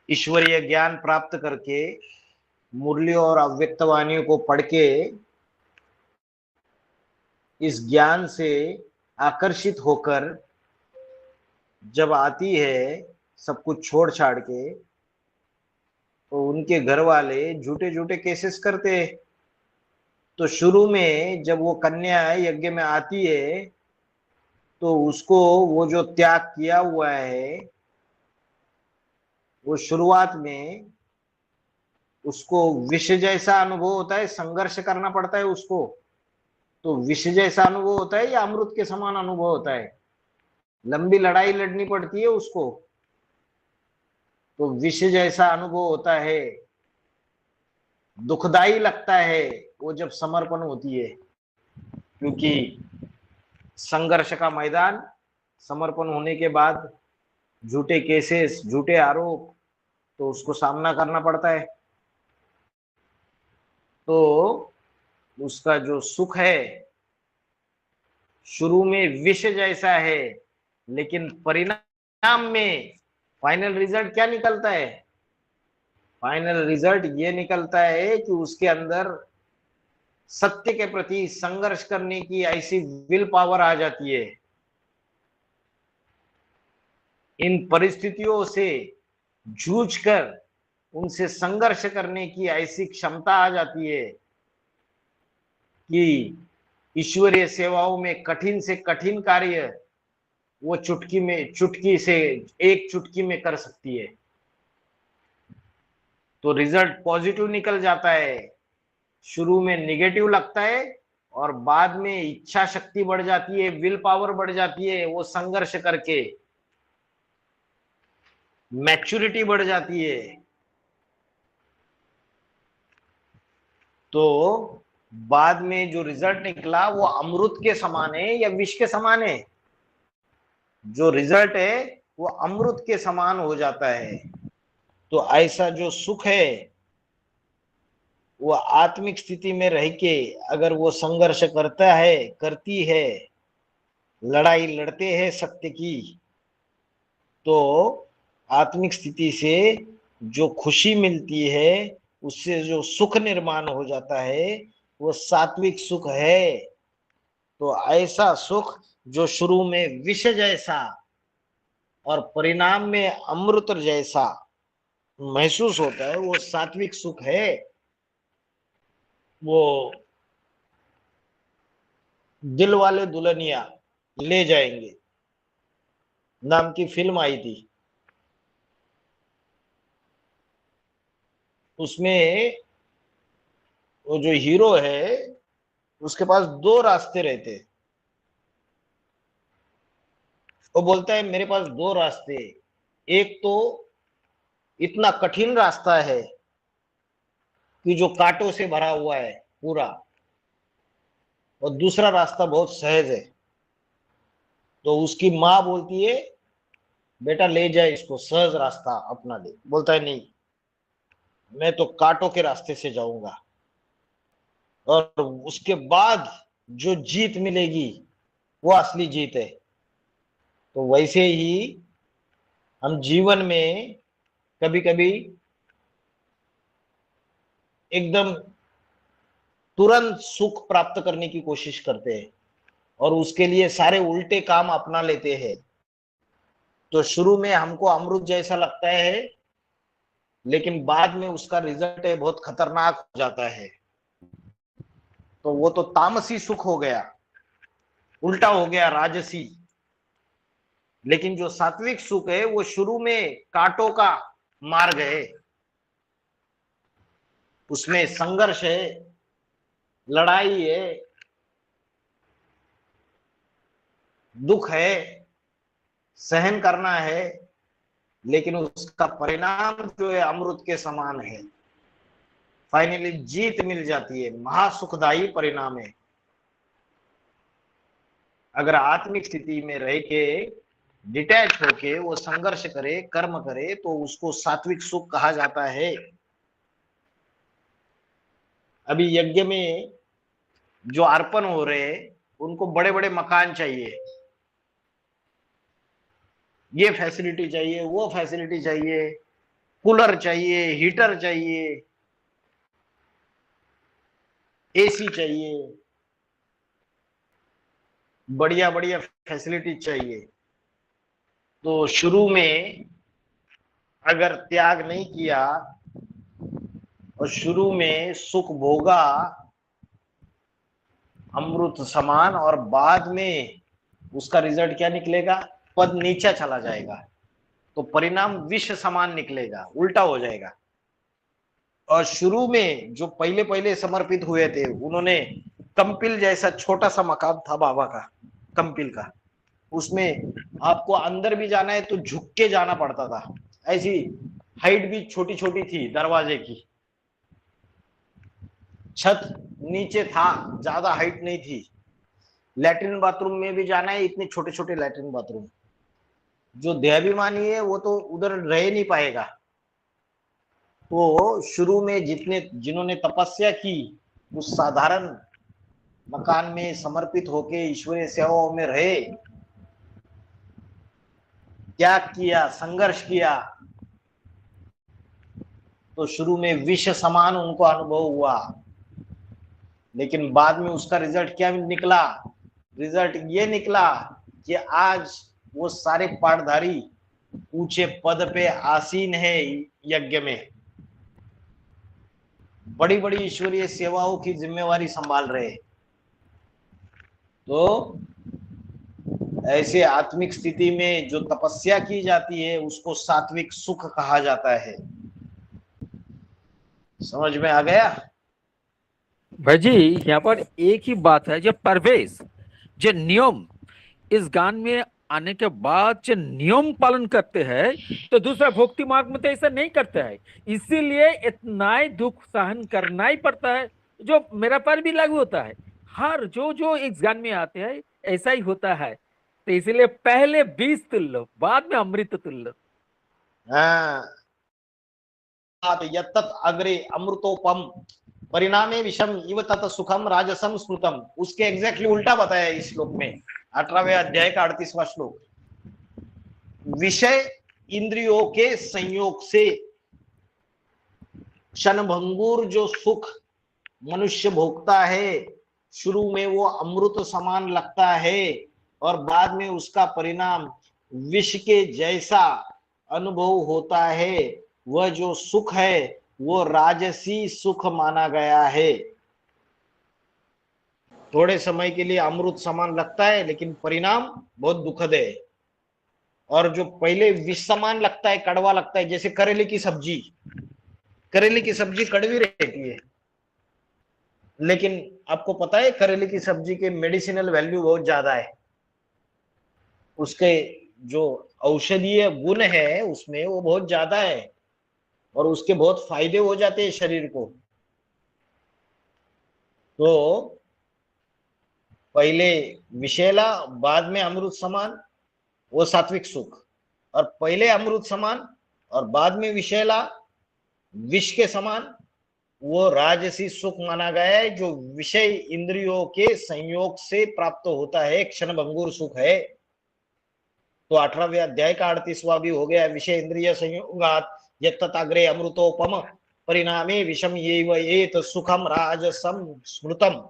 ईश्वरीय ज्ञान प्राप्त करके, मुरलियों और अव्यक्त वाणियों को पढ़ के इस ज्ञान से आकर्षित होकर जब आती है सब कुछ छोड़ छाड़ के, तो उनके घर वाले झूठे झूठे केसेस करते हैं। तो शुरू में जब वो कन्या यज्ञ में आती है तो उसको वो जो त्याग किया हुआ है, वो शुरुआत में उसको विष जैसा अनुभव होता है, संघर्ष करना पड़ता है उसको। तो विष जैसा अनुभव होता है या अमृत के समान अनुभव होता है? लंबी लड़ाई लड़नी पड़ती है उसको, तो विष जैसा अनुभव होता है, दुखदाई लगता है वो जब समर्पण होती है, क्योंकि संघर्ष का मैदान, समर्पण होने के बाद झूठे केसेस, झूठे आरोप, तो उसको सामना करना पड़ता है। तो उसका जो सुख है शुरू में विष जैसा है, लेकिन परिणाम में फाइनल रिजल्ट क्या निकलता है? फाइनल रिजल्ट ये निकलता है कि उसके अंदर सत्य के प्रति संघर्ष करने की ऐसी विल पावर आ जाती है, इन परिस्थितियों से जूझकर उनसे संघर्ष करने की ऐसी क्षमता आ जाती है कि ईश्वरीय सेवाओं में कठिन से कठिन कार्य वो चुटकी से एक चुटकी में कर सकती है। तो रिजल्ट पॉजिटिव निकल जाता है, शुरू में निगेटिव लगता है और बाद में इच्छा शक्ति बढ़ जाती है, विल पावर बढ़ जाती है, वो संघर्ष करके मैच्योरिटी बढ़ जाती है। तो बाद में जो रिजल्ट निकला वो अमृत के समान है या विष के समान है? जो रिजल्ट है वो अमृत के समान हो जाता है। तो ऐसा जो सुख है वो आत्मिक स्थिति में रह के अगर वो संघर्ष करता है, करती है, लड़ाई लड़ते हैं सत्य की, तो आत्मिक स्थिति से जो खुशी मिलती है, उससे जो सुख निर्माण हो जाता है, वो सात्विक सुख है। तो ऐसा सुख जो शुरू में विष जैसा और परिणाम में अमृत जैसा महसूस होता है, वो सात्विक सुख है। वो दिल वाले दुल्हनिया ले जाएंगे नाम की फिल्म आई थी, उसमें वो जो हीरो है उसके पास दो रास्ते रहते। वो बोलता है मेरे पास दो रास्ते, एक तो इतना कठिन रास्ता है कि जो कांटों से भरा हुआ है पूरा, और दूसरा रास्ता बहुत सहज है। तो उसकी माँ बोलती है बेटा ले जाए इसको, सहज रास्ता अपना ले। बोलता है नहीं, मैं तो कांटों के रास्ते से जाऊंगा, और उसके बाद जो जीत मिलेगी वो असली जीत है। तो वैसे ही हम जीवन में कभी कभी एकदम तुरंत सुख प्राप्त करने की कोशिश करते हैं और उसके लिए सारे उल्टे काम अपना लेते हैं। तो शुरू में हमको अमृत जैसा लगता है, लेकिन बाद में उसका रिजल्ट है बहुत खतरनाक हो जाता है। तो वो तो तामसी सुख हो गया, उल्टा हो गया राजसी। लेकिन जो सात्विक सुख है वो शुरू में कांटों का मार्ग है, उसमें संघर्ष है, लड़ाई है, दुख है, सहन करना है, लेकिन उसका परिणाम जो है अमृत के समान है। फाइनली जीत मिल जाती है, महासुखदायी परिणाम है। अगर आत्मिक स्थिति में रह के डिटैच होके वो संघर्ष करे, कर्म करे, तो उसको सात्विक सुख कहा जाता है। अभी यज्ञ में जो अर्पण हो रहे उनको बड़े बड़े मकान चाहिए, ये फैसिलिटी चाहिए, वो फैसिलिटी चाहिए, कूलर चाहिए, हीटर चाहिए, एसी चाहिए, बढ़िया बढ़िया फैसिलिटी चाहिए। तो शुरू में अगर त्याग नहीं किया और शुरू में सुख भोगा अमृत समान, और बाद में उसका रिजल्ट क्या निकलेगा? पद नीचा चला जाएगा, तो परिणाम विष समान निकलेगा, उल्टा हो जाएगा। और शुरू में जो पहले पहले समर्पित हुए थे उन्होंने कंपिल जैसा छोटा सा मकान था बाबा का, कंपिल का, उसमें आपको अंदर भी जाना है तो झुक के जाना पड़ता था। ऐसी हाइट भी छोटी छोटी थी दरवाजे की, छत नीचे था, ज्यादा हाइट नहीं थी। लैट्रिन बाथरूम में भी जाना है, इतने छोटे छोटे लैट्रिन बाथरूम। जो देहाभिमानी है वो तो उधर रह नहीं पाएगा। तो शुरू में जिन्होंने तपस्या की उस साधारण मकान में समर्पित होके ईश्वरीय सेवाओं में रहे, त्याग किया, संघर्ष किया, तो शुरू में विष समान उनको अनुभव हुआ, लेकिन बाद में उसका रिजल्ट क्या निकला? रिजल्ट ये निकला कि आज वो सारे पाठधारी ऊंचे पद पे आसीन है, यज्ञ में बड़ी बड़ी ईश्वरीय सेवाओं की जिम्मेवारी संभाल रहे। तो ऐसे आत्मिक स्थिति में जो तपस्या की जाती है उसको सात्विक सुख कहा जाता है। समझ में आ गया?
भाई जी यहाँ पर एक ही बात है, जो परवेश, जो नियम इस गान में आने के बाद जो नियम पालन करते हैं, तो दूसरा भक्ति मार्ग में तो ऐसा नहीं करता है। इसीलिए इतना ही दुख सहन करना ही पड़ता है, जो मेरा पर भी लागू होता है। हर जो जो इस गान में आते हैं ऐसा ही होता है। तो इसीलिए पहले बीज तुल्य, बाद में अमृत तुल्य।
हाँ, यत्तत् अग्रे अमृतोपम परिणामे विषम इव तत् सुखम राजसम स्मृतम, उसके एग्जैक्टली उल्टा बताया इस श्लोक में। 18वें अध्याय का 38वां श्लोक। विषय इंद्रियों के संयोग से क्षणभंगुर जो सुख मनुष्य भोगता है, शुरू में वो अमृत समान लगता है और बाद में उसका परिणाम विष के जैसा अनुभव होता है। वह जो सुख है वो राजसी सुख माना गया है। थोड़े समय के लिए अमृत समान लगता है लेकिन परिणाम बहुत दुखद है। और जो पहले विष समान लगता है, कड़वा लगता है, जैसे करेले की सब्जी, करेले की सब्जी कड़वी रहती है, लेकिन आपको पता है करेले की सब्जी के मेडिसिनल वैल्यू बहुत ज्यादा है। उसके जो औषधीय गुण है उसमें वो बहुत ज्यादा है और उसके बहुत फायदे हो जाते हैं शरीर को। तो पहले विषैला बाद में अमृत समान, वो सात्विक सुख, और पहले अमृत समान और बाद में विषैला विष के समान, वो राजसी सुख माना गया है, जो विषय इंद्रियों के संयोग से प्राप्त होता है, क्षण भंगुर सुख है। तो 18वें अध्याय का 38वां भी हो गया, विषय इंद्रिय संयोगात यत्तताग्रे अमृतोपम परिणामे विषम येत सुखम राजसम स्मृतम।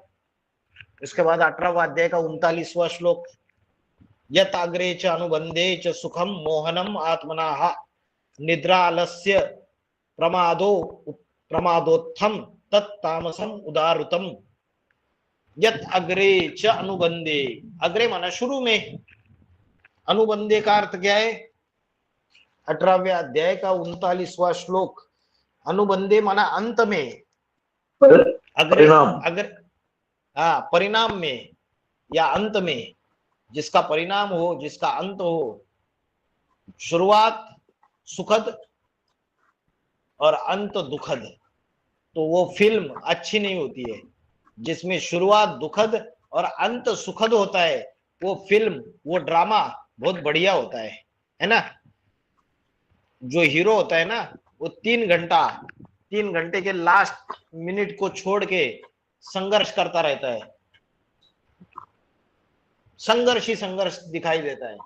इसके बाद 18वां अध्याय का 39वां श्लोक, यताग्रे च अनुबंधे च सुखम मोहनम आत्मनाः निद्रालस्य प्रमादो प्रमादोत्थम तत्तामसम उदारुतम। यत अग्रे च अनुबंधे, अग्रे माना शुरू में, अनुबंधे का अर्थ क्या है? 18वें अध्याय का 39वां श्लोक, अनुबंधे माना अंत में, अग्रे अगर हाँ परिणाम में या अंत में, जिसका परिणाम हो, जिसका अंत हो। शुरुआत सुखद और अंत दुखद, तो वो फिल्म अच्छी नहीं होती है। जिसमें शुरुआत दुखद और अंत सुखद होता है, वो फिल्म, वो ड्रामा बहुत बढ़िया होता है ना। जो हीरो होता है ना, वो 3 घंटे के लास्ट मिनट को छोड़ के संघर्ष करता रहता है, संघर्ष ही संघर्ष दिखाई देता है।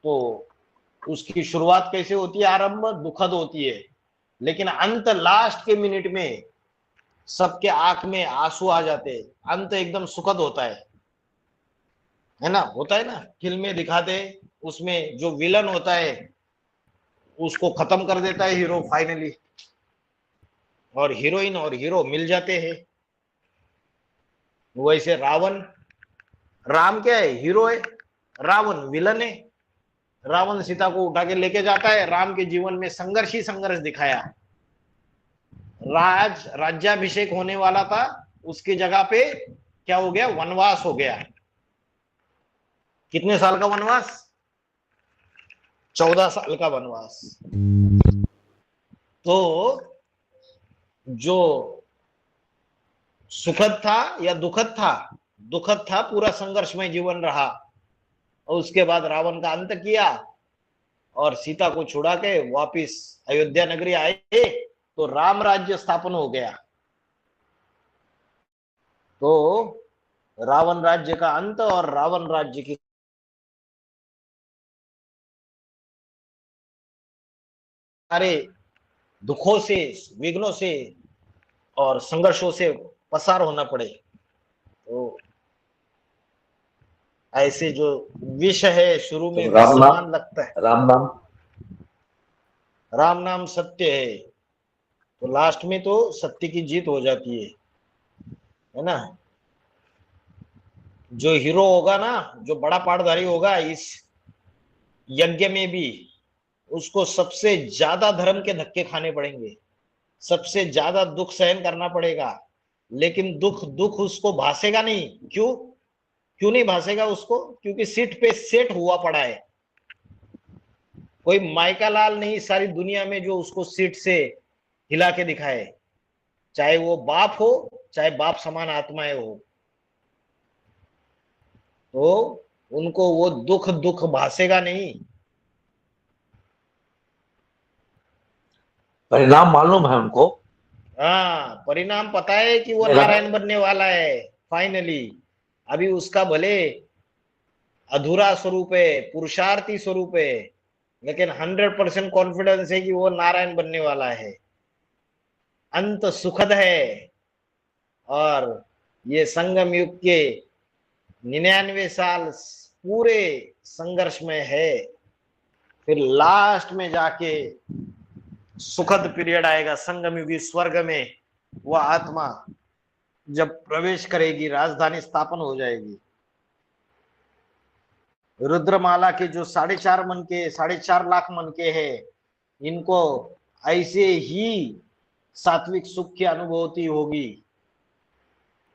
तो उसकी शुरुआत कैसे होती है? आरंभ दुखद होती है, लेकिन अंत लास्ट के मिनट में सबके आंख में आंसू आ जाते हैं, अंत एकदम सुखद होता है ना। होता है ना, फिल्में दिखाते, उसमें जो विलन होता है उसको खत्म कर देता है हीरो फाइनली, और हीरोइन और हीरो मिल जाते हैं। वैसे रावण, राम क्या है? हीरो है, रावण विलन है। रावण सीता को उठा के लेके जाता है, राम के जीवन में संघर्ष ही संघर्ष दिखाया। राज्याभिषेक होने वाला था, उसकी जगह पे क्या हो गया? वनवास हो गया। कितने साल का वनवास? 14 साल का वनवास। तो जो सुखद था या दुखद था? दुखद था, पूरा संघर्षमय जीवन रहा। और उसके बाद रावण का अंत किया और सीता को छुड़ा के वापिस अयोध्या नगरी आए, तो राम राज्य स्थापन हो गया। तो रावण राज्य का अंत और रावण राज्य की सारे दुखों से, विघ्नों से और संघर्षों से पसार होना पड़े। तो ऐसे जो विष है शुरू में
तो राम
समान लगता है, राम नाम सत्य है, तो लास्ट में तो सत्य की जीत हो जाती है ना। जो हीरो होगा ना, जो बड़ा पाटधारी होगा इस यज्ञ में भी, उसको सबसे ज्यादा धर्म के धक्के खाने पड़ेंगे, सबसे ज्यादा दुख सहन करना पड़ेगा, लेकिन दुख दुख उसको भासेगा नहीं। क्यों क्यों नहीं भासेगा उसको? क्योंकि सीट पे सेट हुआ पड़ा है। कोई माइका लाल नहीं सारी दुनिया में जो उसको सीट से हिला के दिखाए, चाहे वो बाप हो चाहे बाप समान आत्माएं हो, तो उनको वो दुख दुख भासेगा नहीं।
परिणाम मालूम है उनको।
हाँ, परिणाम पता है कि वो
मेरा-
नारायण बनने वाला है फाइनली। अभी उसका भले अधूरा स्वरूप है, पुरुषार्थी स्वरूप है, लेकिन 100% कॉन्फिडेंस है कि वो नारायण बनने वाला है। अंत सुखद है। और ये संगम युग के 99 साल पूरे संघर्ष में है, फिर लास्ट में जाके सुखद पीरियड आएगा संगम युगी स्वर्ग में। वह आत्मा जब प्रवेश करेगी, राजधानी स्थापन हो जाएगी। रुद्रमाला के जो 4.5 मन के 4.5 लाख मन के हैं, इनको ऐसे ही सात्विक सुख की अनुभूति होगी।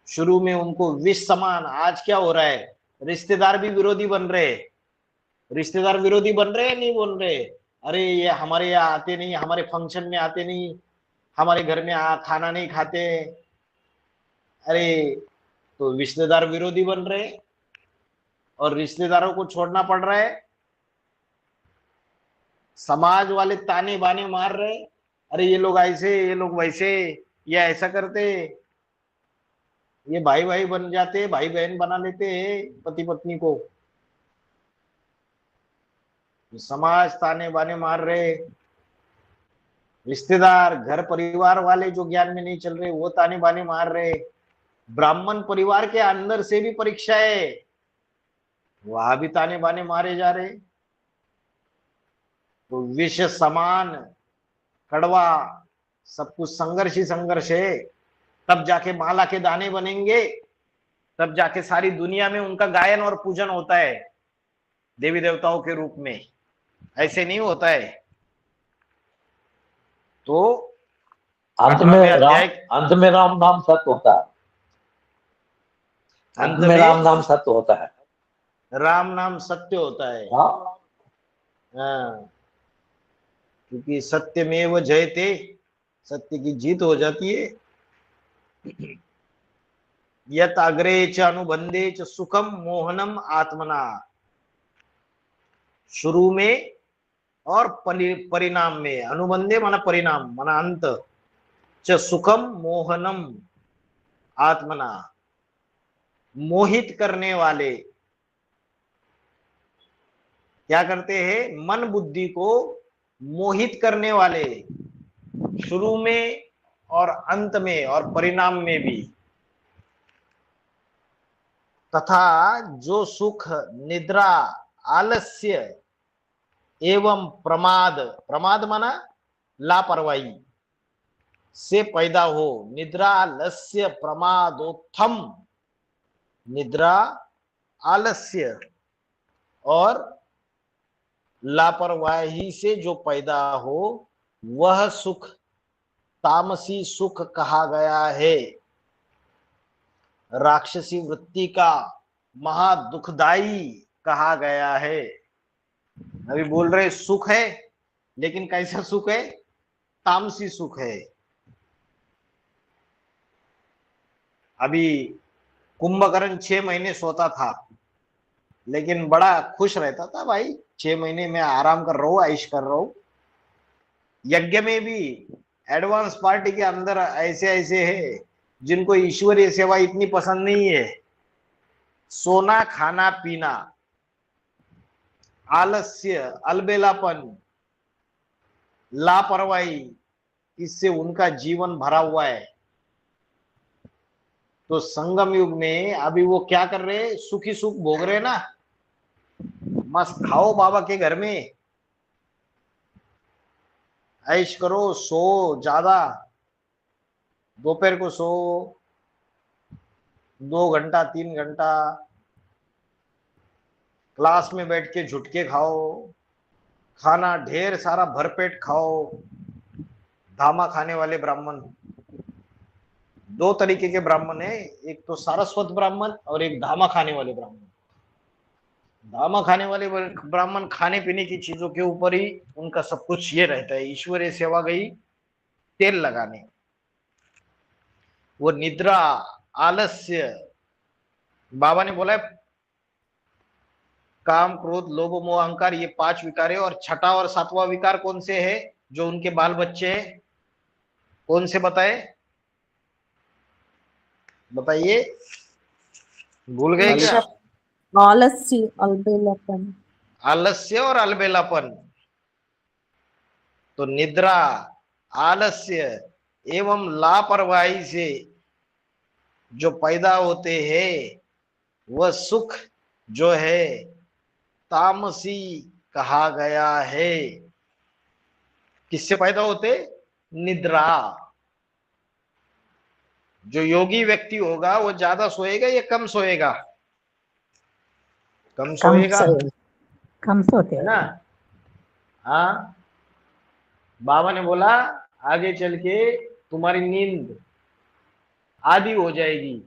शुरू में उनको विष समान। आज क्या हो रहा है, रिश्तेदार भी विरोधी बन रहे। रिश्तेदार विरोधी बन रहे नहीं बन रहे? अरे ये हमारे यहाँ आते नहीं, हमारे फंक्शन में आते नहीं, हमारे घर में खाना नहीं खाते। अरे तो रिश्तेदार विरोधी बन रहे और रिश्तेदारों को छोड़ना पड़ रहा है। समाज वाले ताने बाने मार रहे, अरे ये लोग ऐसे, ये लोग वैसे, ये ऐसा करते, ये भाई भाई बन जाते, भाई बहन बना लेते हैं पति पत्नी को। समाज ताने बाने मार रहे, रिश्तेदार घर परिवार वाले जो ज्ञान में नहीं चल रहे वो ताने बाने मार रहे। ब्राह्मण परिवार के अंदर से भी परीक्षा है, वहां भी ताने बाने मारे जा रहे। तो विष समान कड़वा, सब कुछ संघर्ष ही संघर्ष है। तब जाके माला के दाने बनेंगे, तब जाके सारी दुनिया में उनका गायन और पूजन होता है देवी देवताओं के रूप में। ऐसे नहीं होता है। तो
अंत में राम नाम सत्य होता है। अंत में राम नाम सत्य होता है।
राम नाम सत्य होता है।
हाँ।
हाँ, क्योंकि सत्यमेव जयते, सत्य की जीत हो जाती है। यत अग्रे च अनुबंधे च सुखम मोहनम आत्मना। शुरू में और परिणाम में। अनुबंधे माना परिणाम माना अंत, च सुखम मोहनम आत्मना, मोहित करने वाले। क्या करते हैं? मन बुद्धि को मोहित करने वाले, शुरू में और अंत में और परिणाम में भी। तथा जो सुख निद्रा आलस्य एवं प्रमाद, प्रमाद माना लापरवाही से पैदा हो। निद्रा आलस्य प्रमादोत्थम, निद्रा आलस्य और लापरवाही से जो पैदा हो, वह सुख तामसी सुख कहा गया है। राक्षसी वृत्ति का महा दुखदाई कहा गया है। अभी बोल रहे सुख है, लेकिन कैसा सुख है? तामसी सुख है। अभी कुंभकर्ण 6 महीने सोता था, लेकिन बड़ा खुश रहता था। भाई 6 महीने में आराम कर रहा हूं, ऐश कर रहा हूं। यज्ञ में भी एडवांस पार्टी के अंदर ऐसे ऐसे है जिनको ईश्वरीय सेवा इतनी पसंद नहीं है। सोना खाना पीना, आलस्य अलबेलापन, लापरवाही, इससे उनका जीवन भरा हुआ है। तो संगम युग में अभी वो क्या कर रहे? सुखी सुख भोग रहे ना। मस्त खाओ बाबा के घर में, ऐश करो, सो ज्यादा, दोपहर को सो 2 घंटा 3 घंटा, क्लास में बैठ के झुटके खाओ, खाना ढेर सारा भरपेट खाओ, धामा खाने वाले ब्राह्मण। दो तरीके के ब्राह्मण है, एक तो सारस्वत ब्राह्मण और एक धामा खाने वाले ब्राह्मण। धामा खाने वाले ब्राह्मण खाने पीने की चीजों के ऊपर ही उनका सब कुछ ये रहता है। ईश्वरीय सेवा गई तेल लगाने। वो निद्रा, आलस्य, बाबा ने बोला है काम, क्रोध, लोभ, मोह, अहंकार, ये 5 विकार है। और छठा और 7वां विकार कौन से है? जो उनके बाल बच्चे हैं, कौन से बताए? बताइए, भूल गए क्या?
आलस्य, अलबेलापन।
आलस्य और अलबेलापन। तो निद्रा, आलस्य एवं लापरवाही से जो पैदा होते हैं वह सुख जो है तामसी कहा गया है। किससे पैदा होते? निद्रा। जो योगी व्यक्ति होगा वो ज्यादा सोएगा या कम सोएगा? कम सोएगा,
कम सोते
है ना? हाँ, बाबा ने बोला आगे चल के तुम्हारी नींद आधी हो जाएगी,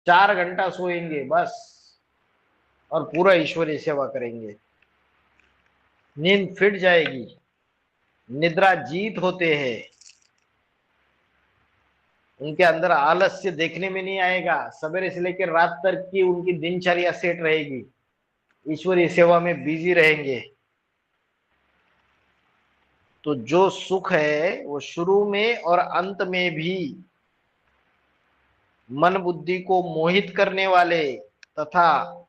4 घंटा सोएंगे बस और पूरा ईश्वरीय सेवा करेंगे, नींद फिट जाएगी। निद्रा जीत होते हैं, उनके अंदर आलस्य देखने में नहीं आएगा। सवेरे से लेकर रात तक की उनकी दिनचर्या सेट रहेगी, ईश्वरीय सेवा में बिजी रहेंगे। तो जो सुख है वो शुरू में और अंत में भी मन बुद्धि को मोहित करने वाले तथा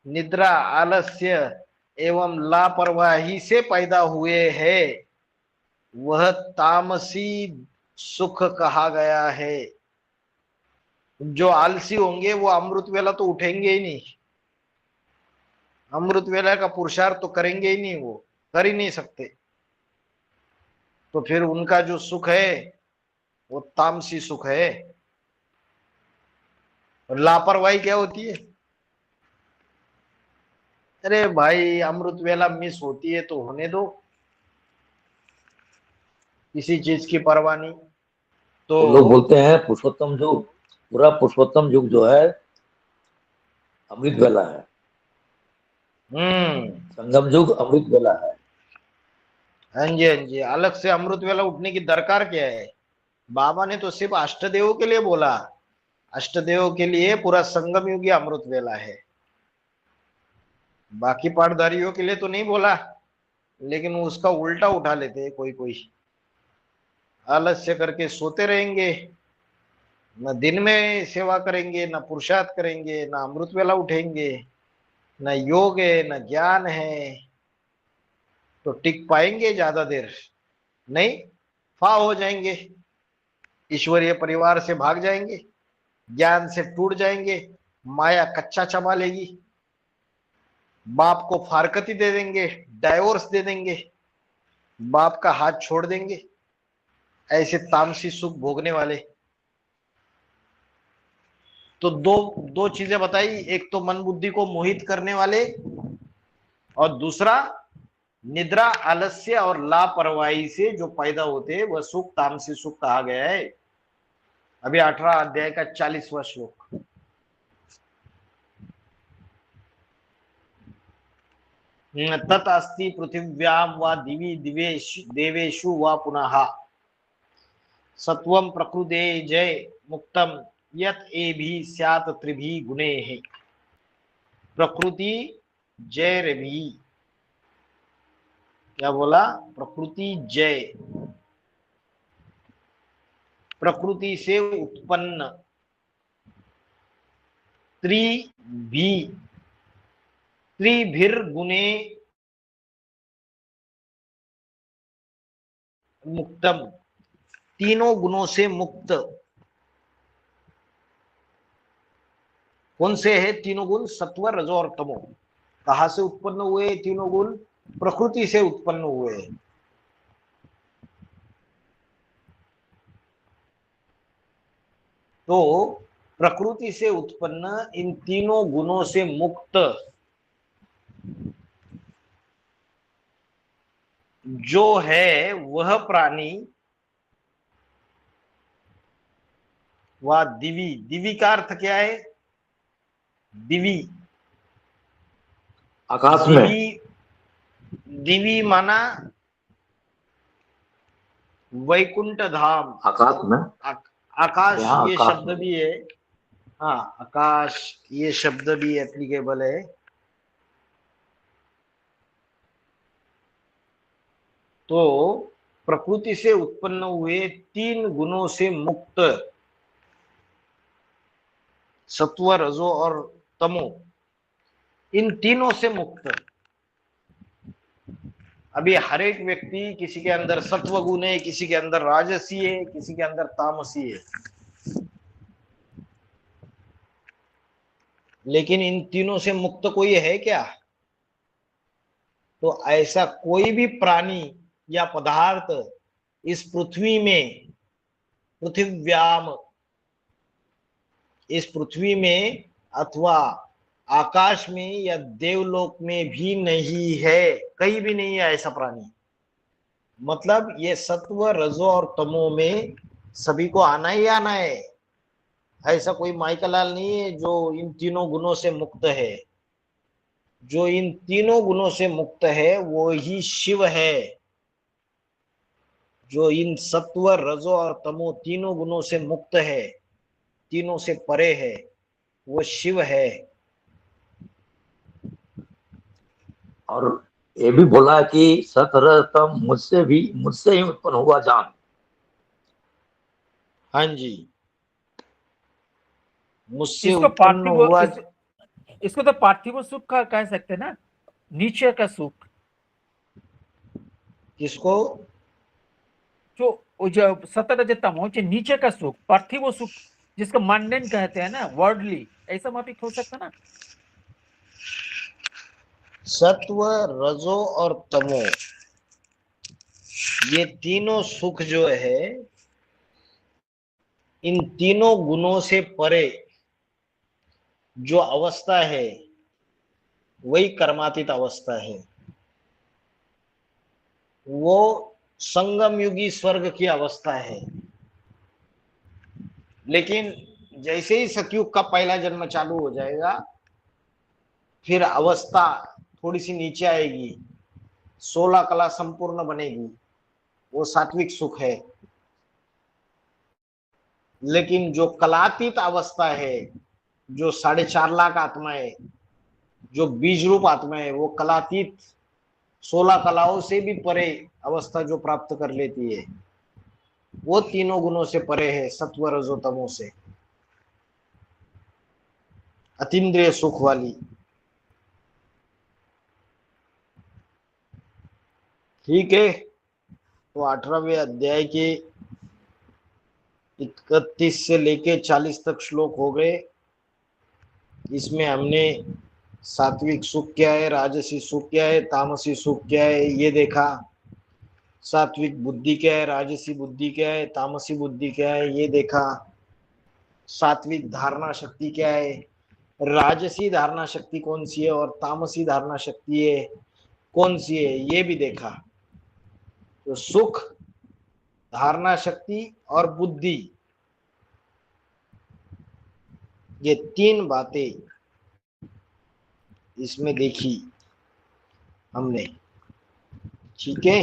निद्रा, आलस्य एवं लापरवाही से पैदा हुए हैं, वह तामसी सुख कहा गया है। जो आलसी होंगे वो अमृत वेला तो उठेंगे ही नहीं, अमृत वेला का पुरुषार्थ तो करेंगे ही नहीं, वो कर ही नहीं सकते। तो फिर उनका जो सुख है वो तामसी सुख है। और लापरवाही क्या होती है? अरे भाई अमृत वेला मिस होती है तो होने दो, किसी चीज की परवाह नहीं। तो
लोग बोलते हैं पुरुषोत्तम युग, पूरा पुरुषोत्तम युग जो है अमृत वेला है। संगम युग अमृत वेला है।
हाँ जी, हाँ जी। अलग से अमृत वेला उठने की दरकार क्या है? बाबा ने तो सिर्फ अष्टदेवों के लिए बोला, अष्टदेवों के लिए पूरा संगम युग अमृत वेला है, बाकी पाठधारियों के लिए तो नहीं बोला। लेकिन उसका उल्टा उठा लेते हैं कोई कोई, आलस्य करके सोते रहेंगे, न दिन में सेवा करेंगे, न पुरुषार्थ करेंगे, न अमृत वेला उठेंगे, न योग है न ज्ञान है। तो टिक पाएंगे ज्यादा देर नहीं, फा हो जाएंगे, ईश्वरीय परिवार से भाग जाएंगे, ज्ञान से टूट जाएंगे, माया कच्चा चबा लेगी, बाप को फारकती दे देंगे, डाइवोर्स दे देंगे, बाप का हाथ छोड़ देंगे। ऐसे तामसी सुख भोगने वाले। तो दो चीजें बताई, एक तो मन बुद्धि को मोहित करने वाले और दूसरा निद्रा, आलस्य और लापरवाही से जो पैदा होते वह सुख तामसी सुख कहा गया है। अभी 18 अध्याय का 40वां श्लोक। तत् अस्ति पृथिव्यां वा दिवि देवेषु वा पुनः सत्वं प्रकृते जय मुक्तम यत एभि स्यात् त्रिभि गुणैः। प्रकृति जय रवि, क्या बोला? प्रकृति जय, प्रकृति से उत्पन्न, त्रिभिर गुणे मुक्तम, तीनों गुणों से मुक्त। कौन से है तीनों गुण? सत्व, रजो और तमो। कहां से उत्पन्न हुए तीनों गुण? प्रकृति से उत्पन्न हुए। तो प्रकृति से उत्पन्न इन तीनों गुणों से मुक्त जो है वह प्राणी वह दिवी, दिवी का अर्थ क्या है? दिवी,
आकाश में,
दिवी, दिवी माना वैकुंठ धाम,
आकाश में,
आकाश,
यहाँ
ये
आकाश
शब्द
में।
भी है। हाँ, आकाश ये शब्द भी एप्लीकेबल है। तो प्रकृति से उत्पन्न हुए 3 गुणों से मुक्त सत्व, रजो और तमो, इन तीनों से मुक्त। अभी हर एक व्यक्ति, किसी के अंदर सत्व गुण है, किसी के अंदर राजसी है, किसी के अंदर तामसी है, लेकिन इन तीनों से मुक्त कोई है क्या? तो ऐसा कोई भी प्राणी या पदार्थ इस पृथ्वी में, पृथिव्याम, इस पृथ्वी में अथवा आकाश में या देवलोक में भी नहीं है, कहीं भी नहीं है ऐसा प्राणी। मतलब ये सत्व, रजो और तमो में सभी को आना ही आना है। ऐसा कोई माइकलाल नहीं है जो इन तीनों गुणों से मुक्त है। जो इन तीनों गुणों से मुक्त है वो ही शिव है। जो इन सत्व, रजो और तमो तीनों गुणों से मुक्त है, तीनों से परे है, वो शिव है।
और ये भी बोला कि सतरतम मुझसे ही उत्पन्न हुआ जान।
हाँ जी, मुझसे
इसको
उत्पन्न हुआ।
इसको तो पार्थिव सुख का कह सकते हैं ना, नीचे का सुख।
किसको?
जो सतर रजतम हो, नीचे का सुख, पार्थिव सुख, जिसको मंडेन कहते हैं ना, वर्डली, ऐसा मापिक हो सकता ना।
सत्व, रजो और तमो, ये तीनों सुख जो है, इन तीनों गुणों से परे जो अवस्था है वही कर्मातीत अवस्था है। वो संगम युगी स्वर्ग की अवस्था है। लेकिन जैसे ही सतयुग का पहला जन्म चालू हो जाएगा, फिर अवस्था थोड़ी सी नीचे आएगी, 16 कला संपूर्ण बनेगी, वो सात्विक सुख है। लेकिन जो कलातीत अवस्था है, जो 4.5 लाख आत्मा है, जो बीज रूप आत्मा है, वो कलातीत 16 कलाओं से भी परे अवस्था जो प्राप्त कर लेती है, वो तीनों गुणों से परे है, सत्व, रजो, तमो से, अतीन्द्रिय सुख वाली। ठीक है, तो 18वें अध्याय के 31 से लेके 40 तक श्लोक हो गए। इसमें हमने सात्विक सुख क्या है, राजसी सुख क्या है, तामसी सुख क्या है, ये देखा। सात्विक बुद्धि क्या है, राजसी बुद्धि क्या है, तामसी बुद्धि क्या है, ये देखा। सात्विक धारणा शक्ति क्या है, राजसी धारणा शक्ति कौन सी है, और तामसी धारणा शक्ति है कौन सी है, ये भी देखा। तो सुख, धारणा शक्ति और बुद्धि, ये 3 बातें इसमें देखी हमने। ठीक है।